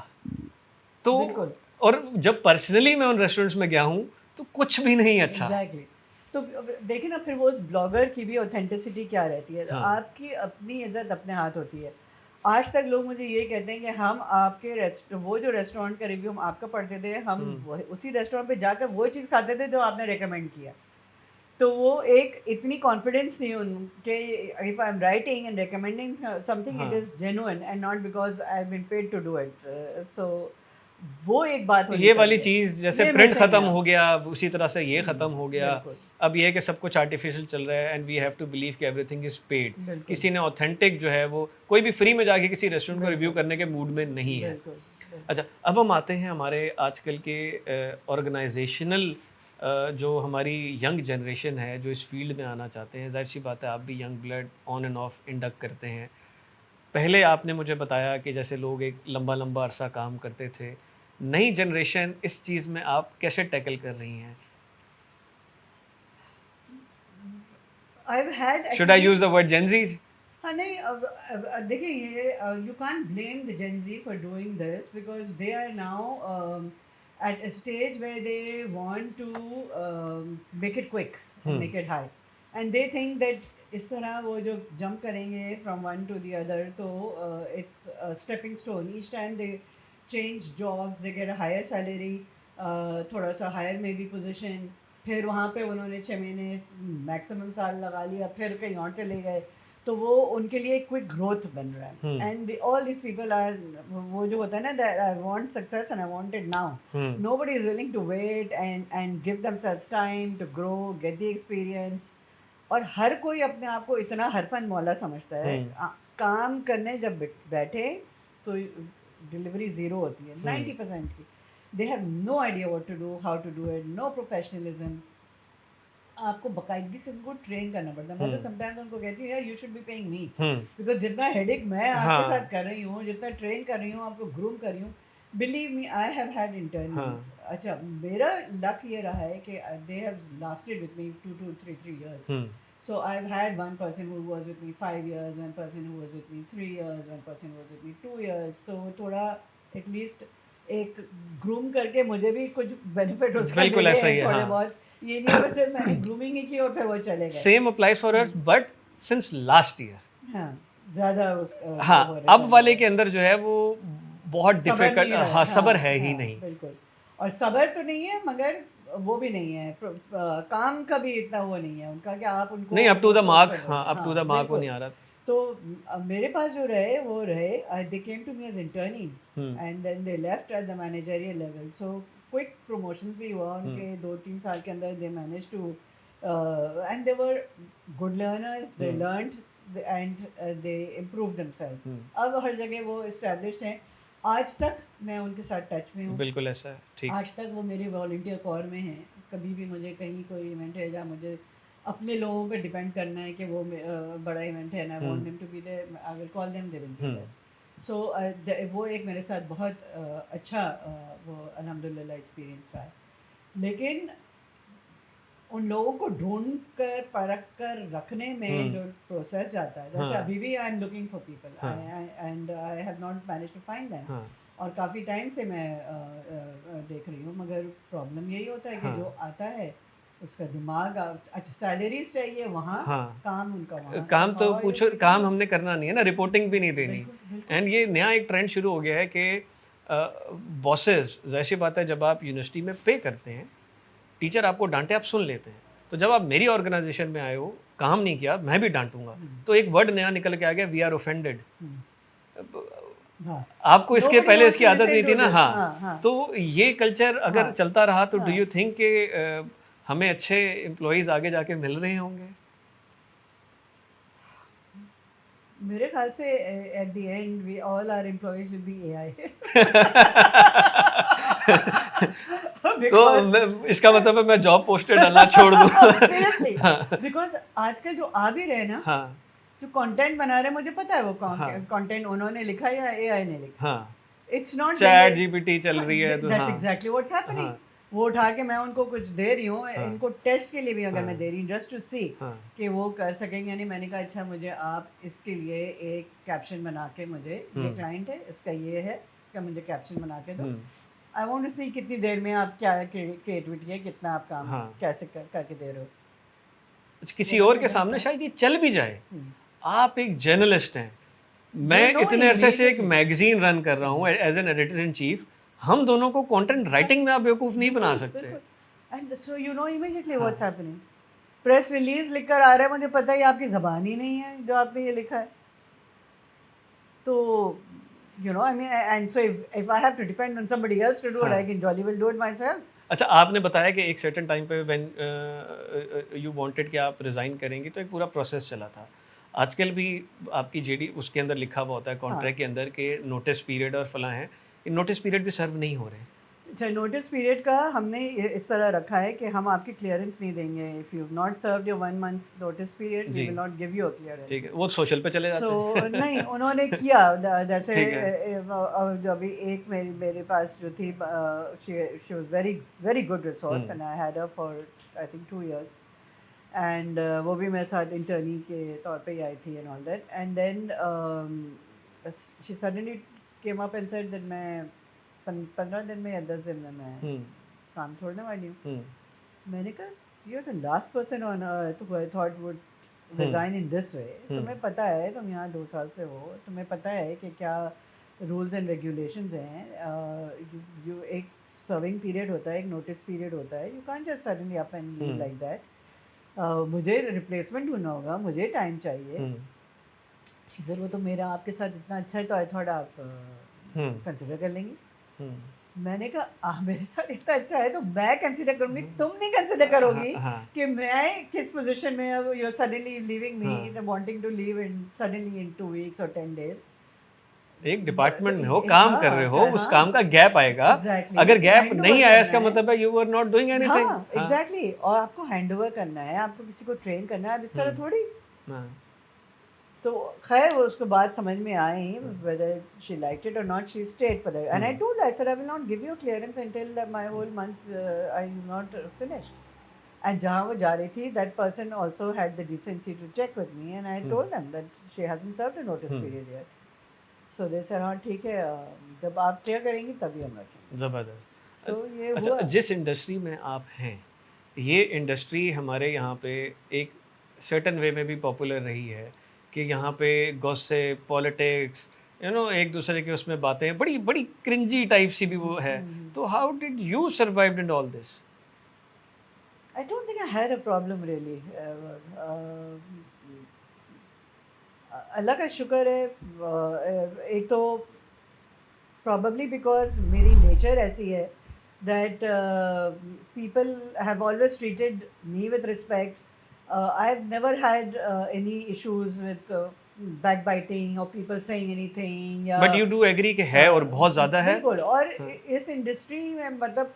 तो बिल्कुल और जब पर्सनली मैं उन रेस्टोरेंट्स में गया हूँ तो कुछ भी नहीं अच्छा। एग्जैक्टली। तो देखिए ना, फिर वो उस ब्लॉगर की भी ऑथेंटिसिटी क्या रहती है, हाँ आपकी अपनी इज्जत अपने हाथ होती है। आज तक लोग मुझे ये कहते हैं कि हम आपके वो जो रेस्टोरेंट का रिव्यू हम आपका पढ़ते थे, हम उसी रेस्टोरेंट पे जाकर वो चीज़ खाते थे जो आपने रेकमेंड किया। तो वो एक इतनी कॉन्फिडेंस थी उनके, if I am writing and recommending something it हाँ, is genuine and not because I have been paid to do it. So वो एक बात होनी ये वाली चाहिए। चीज़ जैसे ये प्रिंट मिसिंग ख़त्म है। हो गया, उसी तरह से ये ख़त्म हो गया। बिल्कुल अब ये है कि सब कुछ आर्टिफिशियल चल रहा है, and we have to believe कि एवरीथिंग इज़ पेड। बिल्कुल किसी ने ऑथेंटिक जो है वो कोई भी फ्री में जाके किसी रेस्टोरेंट को रिव्यू बिल्कुल करने के मूड में नहीं है। बिल्कुल बिल्कुल। अच्छा, अब हम आते हैं हमारे आजकल के ऑर्गेनाइजेशनल, जो हमारी यंग जनरेशन है जो इस फील्ड में आना चाहते हैं, ज़ाहिर सी बात है आप भी young blood on end of induct करते हैं। पहले आपने मुझे बताया कि जैसे लोग एक लंबा लंबा अरसा काम करते थे, नई जनरेशन इस चीज़ में आप कैसे टैकल कर रही हैं? I've had should I actually, use the word Gen Zs? हाँ नहीं, अब देखिए ये you can't blame the Gen Z for doing this because they are now at a stage where they want to make it quick and make it high, and they think that इस तरह वो जो jump करेंगे from one to the other, तो it's a stepping stone. Each time they change jobs, they get a higher salary, थोड़ा सा higher maybe position, फिर वहाँ पे उन्होंने 6 महीने मैक्सिमम साल लगा लिया, फिर कहीं और चले गए, तो वो उनके लिए क्विक ग्रोथ बन रहा है। And all this people are, वो जो होता है ना, that I want success and I want it now, nobody is willing to wait and give themselves time to grow, get the experience. और हर कोई अपने आप को इतना हरफन मौला समझता है। काम करने जब बैठे तो डिलीवरी ज़ीरो होती है 90% की। They have no idea what to do, how to do it, no professionalism. आपको बकायदगी से उनको ट्रेन करना पड़ता है। मैं तो समटाइम्स उनको कहती हूँ यार you should be paying me, because जितना हेडेक मैं आपके साथ कर रही हूँ, जितना ट्रेन कर रही हूँ, आपको ग्रूम कर रही हूँ, believe me I have had interns. अच्छा, मेरा लक ये रहा है कि they have lasted with me 2 to 3 years. So I've had one person who was with me 5 years, one person who was with me 3 years, one person who was with me 2 years. तो थोड़ा at least एक groom करके मुझे भी कुछ benefit उसका बिल्कुल मिले ऐसा ही है, थोड़े हाँ। बहुत। ये नहीं कि सिर्फ मैंने ग्रूमिंग ही की और फिर वो चले गए। Same applies for us, but since last year, हाँ, ज़्यादा हाँ, अब वाले के अंदर जो है वो बहुत सब्र नहीं डिफिकल्ट, रहा। हाँ, सब्र है ही हाँ, नहीं। बिल्कुल। और सब्र तो नहीं है, मगर वो भी नहीं है, काम का भी इतना वो नहीं है उनका कि आप उनको नहीं, अप टू द सोच मार्क, कर हाँ, दो। अप टू द मार्क वो बिल्कुल। नहीं आ रहा। तो मेरे पास जो रहे वो रहे, they came to me as internees and then they left at the managerial level, so quick promotions भी हुआ उनके 2-3 साल के अंदर, they manage to and they were good learners, they learned and they improve themselves. अब हर जगह वो इस्टेब्लिश्ड हैं, आज तक मैं उनके साथ टच में हूँ। बिल्कुल ऐसा है, ठीक। आज तक वो मेरे वॉलंटियर कोर में हैं, कभी भी मुझे कहीं कोई इवेंट है जहाँ मुझे अपने लोगों पे डिपेंड करना है कि वो बड़ा इवेंट है, ना want them to be there, I will call them, they will be there. So वो एक मेरे साथ बहुत अच्छा वो अल्हम्दुलिल्लाह एक्सपीरियंस रहा है। लेकिन उन लोगों को ढूंढ कर परख कर रखने में जो प्रोसेस जाता है, जैसे अभी भी I am looking for people and I have not manage to find them, और काफ़ी टाइम से मैं देख रही हूँ, मगर प्रॉब्लम यही होता है कि जो आता है उसका दिमाग, अच्छा सैलरीज चाहिए वहाँ, काम उनका वहाँ, काम तो पूछो, काम हमने करना नहीं है ना, रिपोर्टिंग भी नहीं देनी। एंड ये नया एक ट्रेंड शुरू हो गया है कि बॉसेस, जाहिर सी बात है जब आप यूनिवर्सिटी में पे करते हैं, टीचर आपको डांटे आप सुन लेते हैं, तो जब आप मेरी ऑर्गेनाइजेशन में आए हो, काम नहीं किया, मैं भी डांटूंगा। तो एक वर्ड नया निकल के आ गया, वी आर ऑफेंडेड। आपको इसके पहले इसकी आदत नहीं थी ना। हाँ, तो ये कल्चर अगर चलता रहा तो डू यू थिंक कि हमें अच्छे एम्प्लॉइज आगे जाके मिल रहे होंगे? मेरे ख्याल से at the end we all are employees will be AI. तो इसका मतलब है मैं जॉब पोस्टर डालना छोड़ दूं। सीरियसली, बिकॉज आजकल जो आ भी रहे ना, जो कंटेंट बना रहे, मुझे पता है वो कंटेंट उन्होंने लिखा या एआई ने लिखा। इट्स नॉट चैट जीपीटी चल रही है, तो दैट्स एग्जैक्टली व्हाट्स हैपनिंग। वो उठा के मैं उनको कुछ दे रही हूँ, इनको टेस्ट के लिए भी अगर मैं दे रही हूँ, जस्ट टू सी कि वो कर सकेंगे। यानी मैंने कहा अच्छा मुझे आप इसके लिए एक कैप्शन बना के, मुझे ये क्लाइंट है, इसका ये है, इसका मुझे कैप्शन बना के दो। आई वांट टू सी कितनी देर में आप क्या क्रिएटिविटी है, कितना आप काम कैसे करके दे रहे हो। किसी और के सामने शायद ये चल भी जाए। आप एक जर्नलिस्ट हैं, मैं इतने अरसे से एक मैगजीन रन कर रहा हूँ as an editor in chief, हम दोनों को कंटेंट राइटिंग में आप बेवकूफ नहीं बना सकते। And so you know immediately what's happening. Press release लिखकर आ रहा है, मुझे पता है आपकी ज़बान ही नहीं है जो आपने ये लिखा है। तो you know, I mean, and so if I have to depend on somebody else to do it, I can jolly well do it myself. अच्छा, आपने बताया कि एक सर्टेन टाइम पे व्हेन यू वांटेड कि आप रिज़ाइन करेंगी, तो एक पूरा प्रोसेस चला था। आजकल भी आपकी जेडी उसके अंदर लिखा हुआ होता है कॉन्ट्रैक्ट के अंदर कि नोटिस पीरियड और फलां है, इन नोटिस पीरियड भी सर्व नहीं हो रहे। अच्छा, नोटिस पीरियड का हमने इस तरह रखा है कि हम आपकी क्लियरेंस नहीं देंगे। If you have not served your 1 months notice period, we will not give you a clearance. ठीक है, वो सोशल पे चले जाते हैं। सो नहीं, उन्होंने किया जैसे जो अभी एक मेरे पास जो थी, she was very good resource and I had her for I think 2 years, and वो भी मेरे साथ इंटर्नी के तौर पे ही आई थी and all that, and then she suddenly came up and said that मैं 15 दिन में या 10 दिन में मैं काम छोड़ने वाली हूँ। मैंने कहा you are the last person on earth who I thought would resign in this way. तुम्हें पता है, तुम यहाँ 2 साल से हो, तुम्हें पता है कि क्या रूल्स एंड रेगुलेशंस हैं। यू एक सर्विंग पीरियड होता है, एक नोटिस पीरियड होता है, you can't just suddenly up and leave like that. मुझे रिप्लेसमेंट ढूंढना होगा, मुझे टाइम चाहिए। सर वो तो मेरा आपके साथ इतना अच्छा है, तो आई थॉट आप कंसिडर कर लेंगी। मैंने कहा मेरे साथ इतना अच्छा है तो मैं कंसिडर करूंगी, तुम नहीं कंसिडर करोगी कि मैं किस पोजीशन में अब you are suddenly leaving me, wanting to leave in suddenly in 2 weeks और 10 डेज। एक डिपार्टमेंट में हो, काम कर रहे हो, उस काम का गैप आएगा। अगर गैप नहीं आया इसका मतलब है you are not doing anything. Exactly, और आपको हैंडओवर करना है, आपको किसी को ट्रेन करना है, अब इस तरह थोड़ी। तो खैर वो उसको बात समझ में आई, whether she liked it or not, she stayed for that. And I told her, I said I will not give you clearance until my whole month I'm not finished. And जहाँ वो जा रही थी, that person also had the decency to check with me, and I told them that she hasn't served a notice period yet. So they said हाँ ठीक है, जब आप क्लियर करेंगी तभी हम रखेंगे। ज़बरदस्त। So ये अच्छा, हुआ। जिस इंडस्ट्री में आप हैं, ये इंडस्ट्री हमारे यहाँ पे एक सर्टन वे में भी पॉपुलर रही है कि यहाँ पे गॉसिप, पॉलिटिक्स, यू नो, एक दूसरे के उसमें बातें बड़ी बड़ी क्रिंजी टाइप सी भी वो है। तो how did you survive in all this? I don't think I had a problem really. अल्लाह का शुक्र है, एक तो probably because मेरी nature ऐसी है that people have always treated me with respect. I have never had any issues with backbiting or people saying anything या but you do agree कि है और बहुत ज़्यादा है? बिल्कुल। और हाँ, इस इंडस्ट्री में मतलब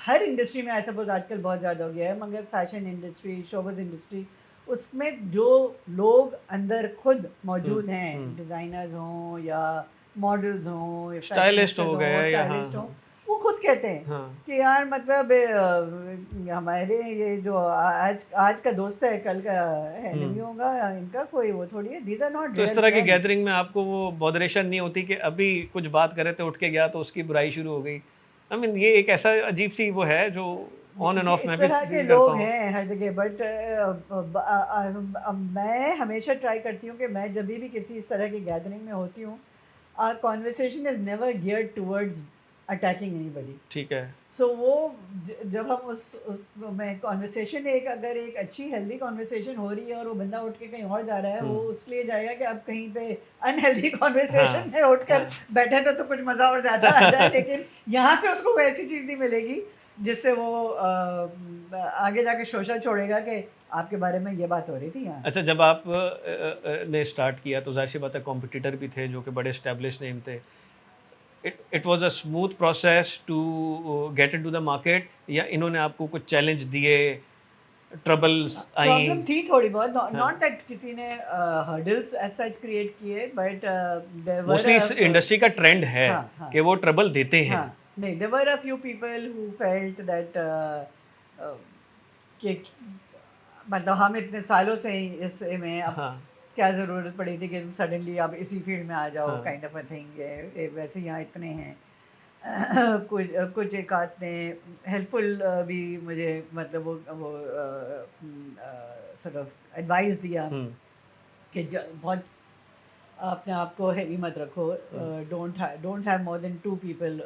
हर इंडस्ट्री में आई सपोज आजकल बहुत ज़्यादा हो गया है, मगर फैशन इंडस्ट्री, शोबिज़ इंडस्ट्री, उसमें जो लोग अंदर खुद मौजूद हैं, डिज़ाइनर्स हों या मॉडल्स हों या स्टाइलिस्ट फैशनिस्tas हो हों, गए या हाँ, स्टाइलिस्ट हों, हाँ, वो खुद कहते हैं हाँ। कि यार मतलब हमारे ये जो आज आज का दोस्त है कल का एनिमी होगा, इनका कोई वो थोड़ी है, दीज आर नॉट तो इस रियल तरह की फ्रेंड्स। गैदरिंग में आपको वो बॉदरेशन नहीं होती कि अभी कुछ बात कर रहे थे, उठ के गया तो उसकी बुराई शुरू हो गई? आई मीन ये एक ऐसा अजीब-सी वो है जो ऑन एंड देखिए ऑफ इस मैं भी तरह के फ़ील करता लोग हूँ। हैं हर जगह, बट मैं हमेशा ट्राई करती हूँ कि मैं जब भी किसी इस तरह की गैदरिंग में होती हूँ, our conversation is never geared towards attacking anybody. ठीक है। सो वो जब हम मैं कॉन्वर्सेशन, एक अगर एक अच्छी हेल्दी कॉन्वर्सेशन हो रही है और वो बंदा उठ के कहीं और जा रहा है, वो हुँ। उसके लिए जाएगा कि अब कहीं पे अनहेल्दी कॉन्वर्सेशन हाँ, में उठकर हाँ। बैठे तो कुछ मज़ा और ज़्यादा आ जाए, लेकिन यहाँ से उसको वैसी चीज़ नहीं मिलेगी जिससे वो आगे जाके शोषा छोड़ेगा कि आपके बारे में ये बात हो रही थी यहाँ। अच्छा जब आप ने स्टार्ट किया तो ज़ाहिर-सी बात है कॉम्पिटिटर भी थे जो कि बड़े एस्टेब्लिश्ड नेम थे। It was a smooth process to get into the market या इन्होंने आपको कुछ चैलेंज दिए, ट्रबल्स प्रॉब्लम आईं? थी थोड़ी बहुत, हाँ। नॉट दैट किसी ने हर्डल्स एज सच क्रिएट किए, बट देयर वर मोस्टली इस इंडस्ट्री का ट्रेंड है हाँ हाँ कि वो ट्रबल देते हैं। हाँ, नहीं, there were a few people who felt that कि मतलब हम इतने सालों से ही इसमें, अब हाँ, क्या ज़रूरत पड़ी थी कि सडनली आप इसी फील्ड में आ जाओ, हाँ। Kind of a thing. ये वैसे यहाँ इतने हैं। कुछ कुछ एक आध ने हेल्पफुल भी मुझे मतलब वो सॉर्ट ऑफ एडवाइस दिया हुँ, कि बहुत अपने आप को हैवी मत रखो, um, don't have more than two people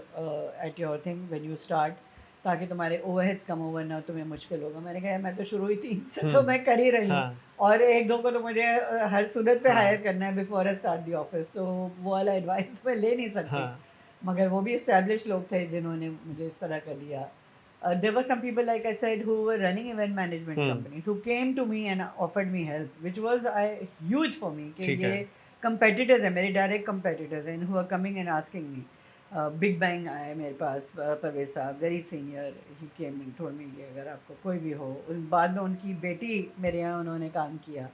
at your thing when you start, ताकि तुम्हारे ओवरहेड्स कम हो, वरना तुम्हें मुश्किल होगा। मैंने कहा मैं तो शुरू ही 3 से तो हुँ। मैं कर ही रही हूँ, हाँ, और 1-2 को तो मुझे हर सूरत पे हाँ, हायर करना है before I start the office, तो वो वाला एडवाइस तो मैं ले नहीं सकती। हाँ। मगर वो भी एस्टैब्लिश्ड लोग थे जिन्होंने मुझे इस तरह कर दिया। There were some people, like I said, who were running event management hmm, companies who came to me and offered me help, which was huge for me कि ठीक ये है। competitors हैं, मेरे direct competitors हैं, who are coming and asking me. Big Bang आए मेरे पास, परवेज साहब, very senior, he came and told me कि अगर आपको कोई भी हो, बाद में उनकी बेटी मेरे यहाँ उन्होंने काम किया,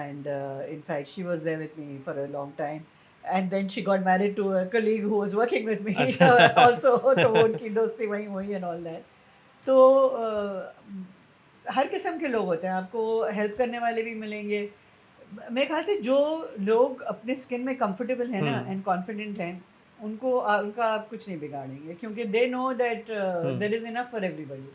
and in fact she was there with me for a long time, and then she got married to a colleague who was working with me अच्छा। also, तो वो उनकी दोस्ती वहीं हुई and all that। तो हर किस्म के लोग होते हैं, आपको हेल्प करने वाले भी मिलेंगे। मेरे ख्याल से जो लोग अपने स्किन में कंफर्टेबल हैं ना हुँ, एंड कॉन्फिडेंट हैं, उनको उनका आप कुछ नहीं बिगाड़ेंगे, क्योंकि they know that hmm, there is enough for everybody.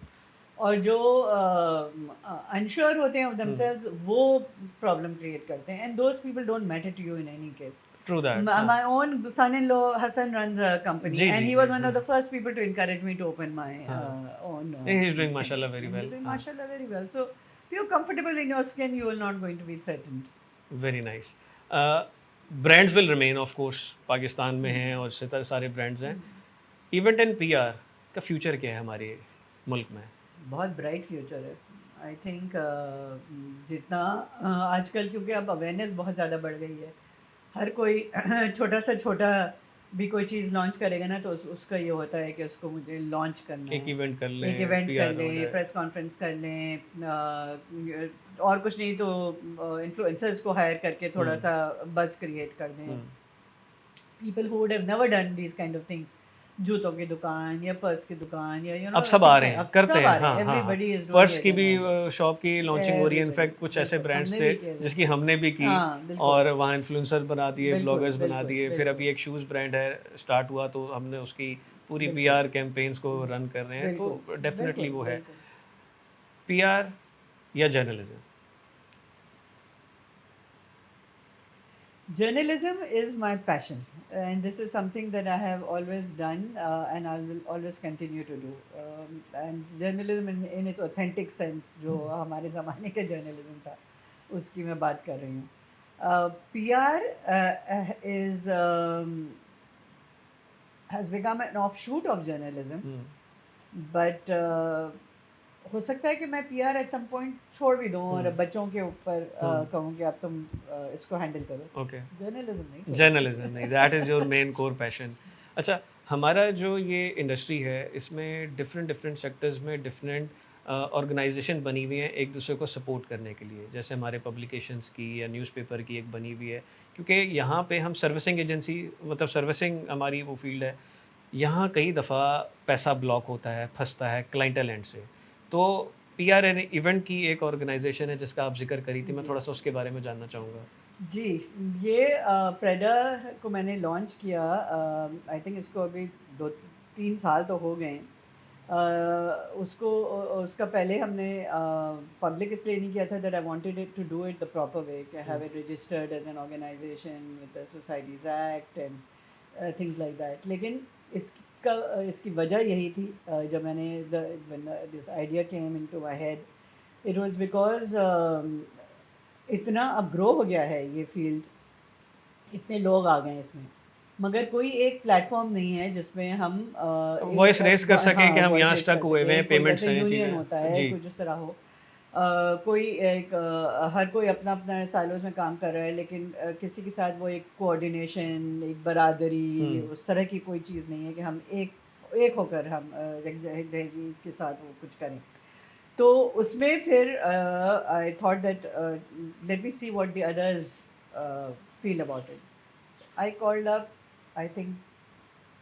और जो अनश्योर होते हैं ऑफ हुँ। देमसेल्व्स, वो प्रॉब्लम क्रिएट करते हैं, and those people don't matter to you in any case. True that हाँ। My own son-in-law Hassan runs a company, जी, and जी, he जी, was one हाँ, of the first people to encourage me to open my हाँ। own नहीं, he is doing thing, माशाल्लाह very and he's well doing हाँ, mashallah very well. So if you're comfortable in your skin, you will not going to be threatened. Very nice. Brands will remain of course Pakistan में हैं और इसी तरह सारे brands हैं। Event and PR का future क्या है हमारे मुल्क में? बहुत ब्राइट फ्यूचर है। आई थिंक जितना आजकल, क्योंकि अब अवेयरनेस बहुत ज़्यादा बढ़ गई है, हर कोई छोटा से छोटा भी कोई चीज़ लॉन्च करेगा ना, तो उसका ये होता है कि उसको मुझे लॉन्च करना एक है, इवेंट कर एक लें, इवेंट कर पीआर हो लें, जाए। प्रेस कॉन्फ्रेंस कर लें, और कुछ नहीं तो इन्फ्लुएंसर्स को हायर करके थोड़ा हुँ, सा बज़ क्रिएट कर दें। Um. People who would have never done these kind of things, जूतों की दुकान या पर्स की दुकान या अब सब आ रहे हैं, अब करते सब हैं। आ रहे हाँ, हैं, हाँ, हाँ। Everybody is doing purse it की एंड भी ऑल दैट। शॉप की लॉन्चिंग हो रही है। एवरीबॉडी, इनफैक्ट कुछ ऐसे बिल्कुल, ब्रांड्स हमने थे भी किया है। जिसकी हमने भी की हाँ, बिल्कुल, और वहाँ इन्फ्लुएंसर बना दिए, बिल्कुल, ब्लॉगर्स बना बिल्कुल, दिए। फिर बिल्कुल, अभी एक शूज़ ब्रांड है, स्टार्ट हुआ तो हमने उसकी पूरी बिल्कुल, पीआर कैंपेन्स को रन कर रहे हैं, बिल्कुल, तो डेफ़िनेटली बिल्कुल, वो है। बिल्कुल। पीआर या journalism? Journalism is my passion, and this is something that I have always done, and I will always continue to do. And journalism in its authentic sense, जो हमारे ज़माने का journalism था, उसकी मैं बात कर रही हूँ। PR is has become an offshoot of journalism, but हो सकता है कि मैं पीआर एट सम पॉइंट छोड़ भी दूँ और बच्चों के ऊपर कहूँ कि अब तुम इसको हैंडल करो। ओके, जर्नलिज्म नहीं छोड़ जर्नलिज्म नहीं, that is your main core passion. अच्छा, हमारा जो ये इंडस्ट्री है इसमें डिफरेंट डिफरेंट सेक्टर्स में डिफरेंट ऑर्गेनाइजेशन बनी हुई हैं एक दूसरे को सपोर्ट करने के लिए, जैसे हमारे पब्लिकेशंस की या न्यूज़पेपर की एक बनी हुई है, क्योंकि यहाँ पे हम सर्विसिंग एजेंसी, मतलब सर्विसिंग हमारी वो फील्ड है। यहाँ कई दफ़ा पैसा ब्लॉक होता है, फंसता है क्लाइंटल एंड से। तो पीआर एन इवेंट की एक ऑर्गेनाइजेशन है जिसका आप जिक्र करी थी, मैं जी थोड़ा सा उसके बारे में जानना चाहूँगा। जी, ये प्रेडा को मैंने लॉन्च किया, आई थिंक इसको अभी 2-3 साल तो हो गए हैं। उसका पहले हमने पब्लिक इसलिए नहीं किया था that I wanted it to do it the proper way, कि have it registered as an organisation with the Societies Act and things like that. लेकिन इसकी वजह यही थी, जब मैंने this idea came into my head, it was because इतना अब ग्रो हो गया है ये फील्ड, इतने लोग आ गए हैं इसमें, मगर कोई एक प्लेटफॉर्म नहीं है जिसमें हम वॉइस रेस कर सके कि हाँ, हम वॉइस यहाँ रेस स्टक कर हुए हुए सके, हैं, कोई पेमेंट्स जैसे हैं, यूनियन चीज़ें। होता है, जी। कुछ इस तरह हो। कोई एक हर कोई अपना अपना सालों में काम कर रहा है, लेकिन किसी के साथ वो एक कोऑर्डिनेशन, एक बरादरी, उस तरह की कोई चीज़ नहीं है कि हम एक होकर हम एक चीज़ के साथ वो कुछ करें। तो उसमें फिर I thought that let me see what the others feel about it. I called up, I think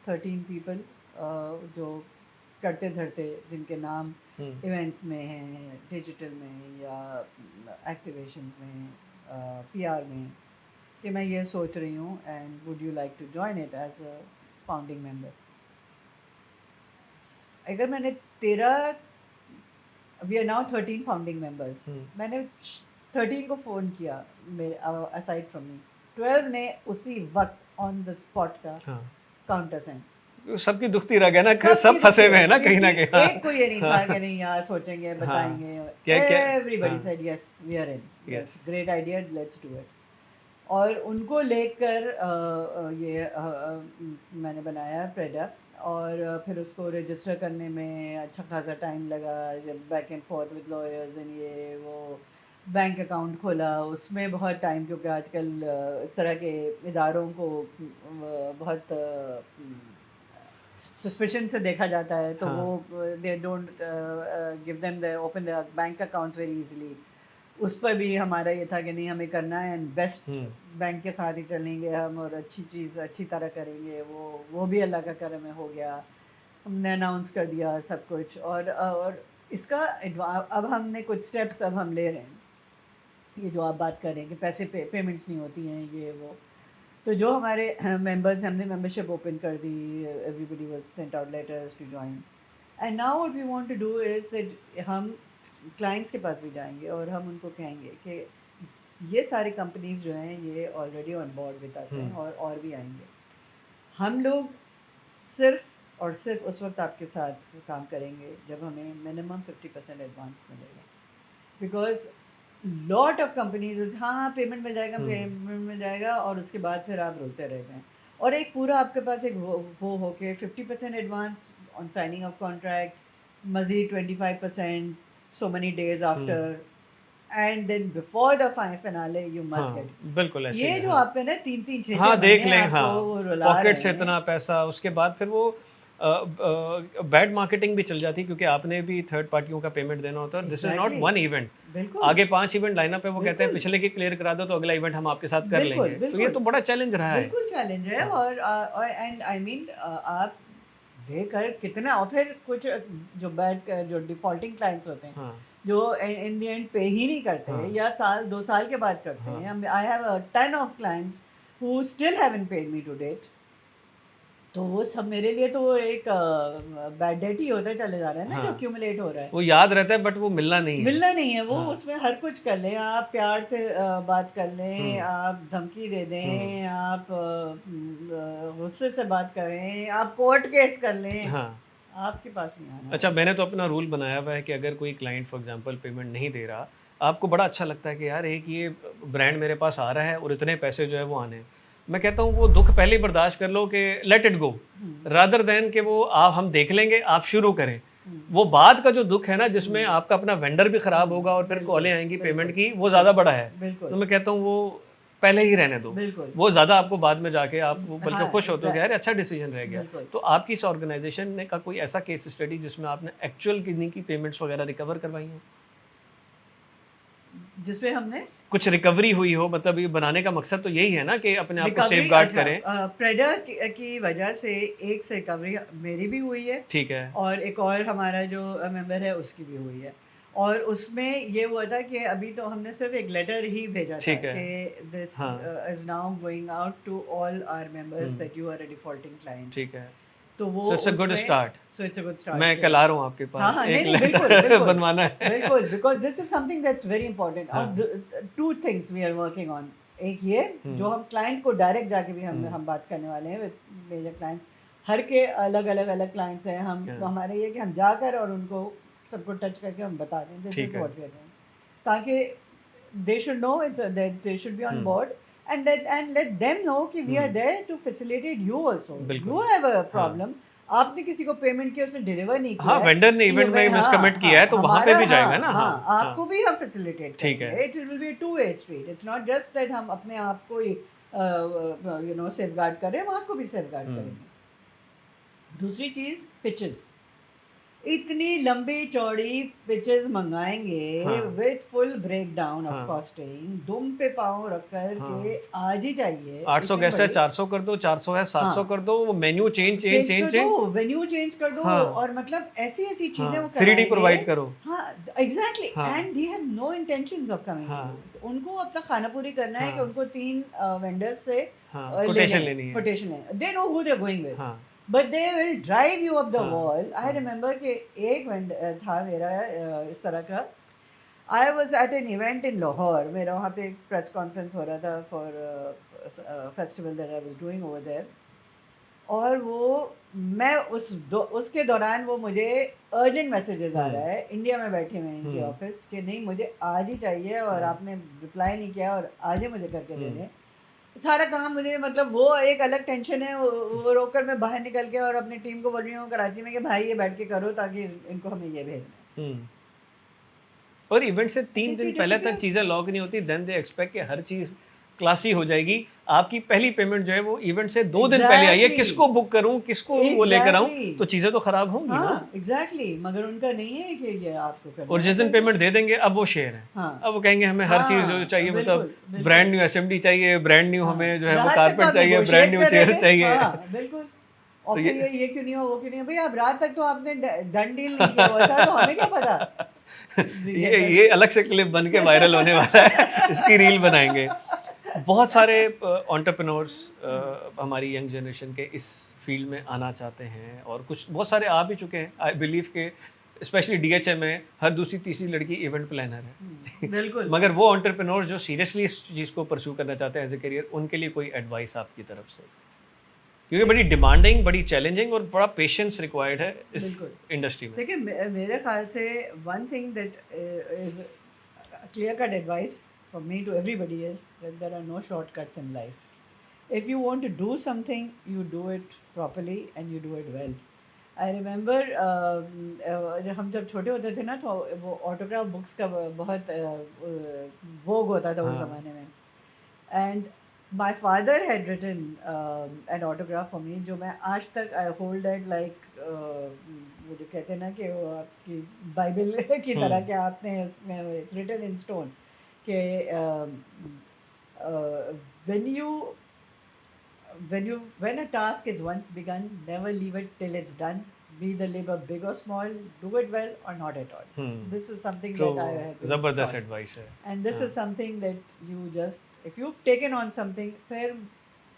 13 people, जो करते धरते, जिनके नाम इवेंट्स में हैं, डिजिटल में या एक्टिवेशंस में, पीआर में, कि मैं ये सोच रही हूँ and would you like to join it as a founding member. अगर मैंने 13, we are now 13 founding members, मैंने 13 को फ़ोन किया, मेरे असाइड फ्रॉम मी 12 ने उसी वक्त ऑन द स्पॉट का हाँ, काउंटर सेंड। सबकी दुखती रह गया ना, सबकी सब फंसे हुए दुखती हैं ना कहीं ना किसी कहीं। एक को ये नहीं था कि नहीं यार सोचेंगे, हाँ, बताएंगे। क्या क्या। एवरीबडी हाँ, said yes, we are in, yes. That's great idea, let's do it. और उनको लेकर मैंने बनाया प्रेडा, और फिर उसको रजिस्टर करने में अच्छा खासा टाइम लगा, जब back and fourth with lawyers and ये वो, बैंक अकाउंट खोला उसमें बहुत टाइम, क्योंकि आजकल इस तरह के इदारों को बहुत सस्पिशन से देखा जाता है, तो वो हाँ, they don't give them the open the bank accounts very easily. उस पर भी हमारा ये था कि नहीं, हमें करना है एंड बेस्ट बैंक के साथ ही चलेंगे हम, और अच्छी चीज़ अच्छी तरह करेंगे। वो भी अल्लाह का करम है, हो गया। हमने अनाउंस कर दिया सब कुछ, और इसका अब हमने कुछ स्टेप्स अब हम ले रहे हैं। ये जो आप बात कर रहे हैं कि पैसे पेमेंट्स नहीं होती हैं, ये वो, तो जो हमारे मेंबर्स, हमने मेंबरशिप ओपन कर दी, everybody was sent out letters to join, and now what we want to do is that हम क्लाइंट्स के पास भी जाएंगे और हम उनको कहेंगे कि ये सारी कंपनीज जो हैं ये already on board with us हैं, और भी आएंगे। हम लोग सिर्फ और सिर्फ उस वक्त आपके साथ काम करेंगे जब हमें मिनिमम 50% एडवांस मिलेगा, बिकॉज लॉट ऑफ कंपनीज, हाँ हाँ पेमेंट मिल जाएगा, पेमेंट मिल जाएगा, और उसके बाद फिर आप रोते रह जाएं। और एक पूरा आपके पास एक वो हो के 50% advance on signing of contract, मजीद 25% so many days after, and then before the finale you must हाँ, गेट। बिल्कुल ऐसे ही ये है। जो हाँ, आपने ना 3-3 6-6 हाँ, देख महीने लें। आपको हाँ, वो रुला पॉकेट रहे से हैं। इतना पैसा, उसके बाद फिर वो बैड मार्केटिंग भी चल जाती है, क्योंकि आपने भी थर्ड पार्टियों का पेमेंट देना होता है। This is not exactly, one event, बिल्कुल आगे 5 इवेंट लाइनअप है, वो कहते हैं बिल्कुल पिछले की क्लियर करा दो तो अगला इवेंट हम आपके साथ कर बिल्कुल लेंगे। तो ये बिल्कुल तो बड़ा चैलेंज रहा है। बिल्कुल चैलेंज है। हाँ, और एंड आई मीन आप देखकर कितना, और फिर कुछ जो डिफॉल्टिंग क्लाइंट्स होते हैं, हाँ, जो इन द एंड पे ही नहीं करते, हाँ, या साल 2 साल के बाद करते हाँ। हैं। I have 10 of clients who still haven't paid me to date. तो वो सब मेरे लिए तो वो एक बैड डेट ही होता चले जा रहा है ना, जो हाँ, एक्यूमुलेट हो रहा है। वो याद रहता है बट वो मिलना नहीं है। मिलना नहीं है वो, हाँ, उसमें हर कुछ कर लें आप, प्यार से बात कर लें हम्म, आप, धमकी दे हम्म, दें आप, गुस्से से बात करें आप, कोर्ट केस कर लें, हाँ। आपके पास नहीं आना अच्छा, वो। मैंने तो अपना रूल बनाया हुआ है कि अगर कोई क्लाइंट फॉर एग्जांपल पेमेंट नहीं दे रहा, आपको बड़ा अच्छा लगता है कि यार एक ये ब्रांड मेरे पास आ रहा है और इतने पैसे जो है वो आने हैं। मैं कहता हूँ वो दुख पहले ही बर्दाश्त कर लो कि let it go, rather than कि वो आप हम देख लेंगे, आप शुरू करें। वो बाद का जो दुख है ना, जिसमें आपका अपना वेंडर भी खराब होगा और फिर बिल्कुल, कॉलें आएंगी पेमेंट बिल्कुल, की, वो ज़्यादा बड़ा है। बिल्कुल, तो मैं कहता हूँ वो पहले ही रहने दो। बिल्कुल। वो ज़्यादा आपको बाद में जाके आप वो बल्कि हाँ, खुश होते हो कि यार एग्ज़ैक्ट अच्छा डिसीजन रह गया। बिल्कुल। तो आपकी इस ऑर्गेनाइजेशन ने का कोई ऐसा केस स्टडी जिसमें आपने एक्चुअल किन्हीं की पेमेंट्स वगैरह रिकवर करवाई हो? जिसमें हमने कुछ रिकवरी हुई हो, मतलब ये बनाने का मकसद तो यही है ना कि अपने आप को रिकवरी सेफगार्ड अच्छा करें। प्रेडर की वजह से एक से रिकवरी मेरी भी हुई है ठीक है, और एक और हमारा जो मेंबर है उसकी भी हुई है। और उसमें ये हुआ था कि अभी तो हमने सिर्फ एक लेटर ही भेजा था ठीक है। कि दिस हाँ, is now going out to all our members um, that you are a defaulting client. ठीक है। तो वो सो इट्स अ गुड उसमें start. So it's a good start मैं के कल आ रहा हूँ आपके हाँ, पास, हाँ, एक नहीं, नहीं, बिल्कुल, लेटर बिल्कुल, बनवाना है। बिल्कुल, because this is something that's very important और हाँ, 2 things we are working on. एक ये जो हुँ, हम क्लाइंट को डायरेक्ट जाके भी हुँ, हम बात करने वाले हैं विद मेजर क्लाइंट्स। हर के अलग-अलग क्लाइंट्स हैं, हम क्या तो हमारा ये है कि हम जाकर और उनको सबको टच करके हम बता दें दिस ठीक इज़ है। व्हाट वी आर डूइंग, ताकि they should know they should be on hmm, board and let them know कि we are hmm, there to facilitate you also. You बिल्कुल। have a हाँ, problem. आपने किसी को payment किया उसने डिलीवर नहीं हाँ, किया है वेंडर ने ये इवेंट वे में हाँ मिसकमिट हाँ किया है तो वहाँ पे हमारा भी जाएगा हाँ ना। हाँ, हाँ आपको हाँ, भी हम फैसिलिटेट ठीक है। करेंगे it will be two way street it's not just that हम अपने आप को ही यू नो सेफ गार्ड करें हम आपको भी सेफ गार्ड हुँ, करेंगे। दूसरी चीज़ पिचेस इतनी लंबी चौड़ी पिचेस मंगाएंगे हाँ, विथ फुल ब्रेकडाउन ऑफ हाँ, कॉस्टिंग दुम पे पाँव रख कर के हाँ। आज ही चाहिए 800 इतनी गेस्ट है, बड़ी 400 कर दो, 400 है, 700 हाँ कर दो, वो menu change, change, change change, कर दो चेंज। वेन्यू चेंज कर दो हाँ, और मतलब ऐसी ऐसी चीजें वो हाँ, 3D कराएंगे प्रोवाइड करो। हाँ एग्जैक्टली हाँ, and they have no intentions of coming to हाँ, यू उनको अपना खाना पूरी करना है कि हाँ, उनको 3 वेंडर्स से हाँ, लेने कोटेशन हैं लेनी है। कोटेशन लेने they know who they are going with हाँ, but they will drive you up the हाँ, वॉल आई हाँ, रिमेंबर कि एक वेंडर था मेरा इस तरह का I was at an event in Lahore मेरा वहाँ पे एक प्रेस कॉन्फ्रेंस हो रहा था for festival that I was doing over there और वो मैं उसके दौरान वो मुझे अर्जेंट मैसेजेस आ रहा हुँ, है इंडिया में बैठे हुए हैं इनके हुँ, ऑफिस कि नहीं मुझे आज ही चाहिए और हुँ, आपने रिप्लाई नहीं किया और आज ही मुझे करके दे हुँ, दें सारा काम मुझे मतलब वो एक अलग टेंशन है वो रोककर मैं बाहर निकल के और अपनी टीम को बोल रही हूँ कराची में कि भाई ये बैठ के करो ताकि इनको हमें ये भेजना है हुँ। और इवेंट से 3 दिन दे पहले तक डिसअपियर चीज़ें लॉक नहीं होती, देन दे एक्सपेक्ट कि हर चीज़ क्लासी हो जाएगी। आपकी पहली पेमेंट जो है वो इवेंट से 2 दिन पहले आई है, एग्जैक्टली किसको बुक करूँ, किसको वो लेकर आऊँ, एग्जैक्टली तो चीज़ें तो खराब होंगी ना। हाँ एग्जैक्टली मगर उनका नहीं है कि ये आपको करना और है जिस दिन कर दो पेमेंट दे देंगे अब वो शेयर है। हाँ अब वो कहेंगे हमें हर चीज़ जो हाँ, चाहिए, मतलब बिल्कुल, बिल्कुल। ब्रांड न्यू एसएमडी चाहिए, ब्रांड न्यू हाँ, हमें जो है वो रात तक तो कारपेट आप चाहिए, ब्रांड नेगोशिएट न्यू कर रहे चेयर थे। चाहिए। हाँ, बिल्कुल। तो और फिर ये क्यों नहीं हुआ, वो क्यों नहीं हुआ? भई आप रात तक तो आपने डन डील नहीं किया हुआ था, तो हमें क्या पता? जी, ये ये अलग से क्लिप बन के वायरल होने वाला है। इसकी रील बनाएँगे। बहुत सारे एंटरप्रेन्योर्स हमारी यंग जनरेशन के इस फील्ड में आना चाहते हैं और कुछ बहुत सारे आ भी चुके हैं। आई बिलीव के स्पेशली डीएचए में हर दूसरी तीसरी लड़की इवेंट प्लानर है। बिल्कुल। मगर वो एंटरप्रेन्योर जो सीरियसली इस चीज़ को परस्यू करना चाहते हैं एज ए करियर, उनके लिए कोई एडवाइस आपकी तरफ से? क्योंकि बड़ी डिमांडिंग, बड़ी चैलेंजिंग और बड़ा पेशेंस रिक्वायर्ड है इस बिल्कुल। इंडस्ट्री में। देखिए मेरे ख्याल से one thing that is clear cut advice for me to everybody is that there are no shortcuts in life. If you want to do something, you do it properly and you do it well. I remember जब छोटे होते थे ना तो वो autograph books का बहुत वोग होता था उस हाँ। ज़माने में and my father had written an autograph for me जो मैं आज तक आई होल्ड दैट लाइक वो जो कहते हैं ना कि वो आपकी बाइबल की तरह के आपने उसमें इट्स रिटन इन स्टोन कि when you when a task is once begun never leave it till it's done be the labor big or small do it well or not at all this is something तो that I have been ज़बरदस्त taught. Advice है। And this हाँ। is something that you just if you've taken on something फिर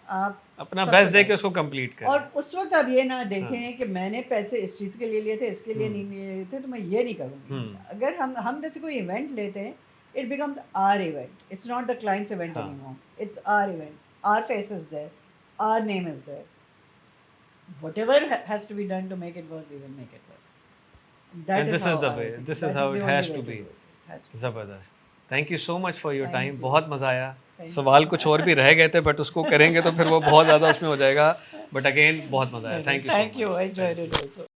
आप अपना सब best कुछ दे के है। उसको कंप्लीट करें। और उस वक्त आप ये ना हाँ। देखें कि मैंने पैसे इस चीज़ के लिए लिए थे इसके लिए नहीं लिए थे तो मैं ये नहीं करूँगी अगर हम जैसे कोई इवेंट लेते हैं it becomes our event it's not the client's event हाँ। Anymore it's our event our face is there our name is there whatever has to be done to make it work we will make it work And this is the way. This is how it has to be. has to be. ज़बरदस्त। Thank you so much for your time, बहुत मज़ा आया। सवाल कुछ और भी रह गए थे बट उसको करेंगे तो फिर वो बहुत ज़्यादा उसमें हो जाएगा, बट अगेन बहुत मज़ा आया। Thank you so Thank you. Much. I enjoyed it also.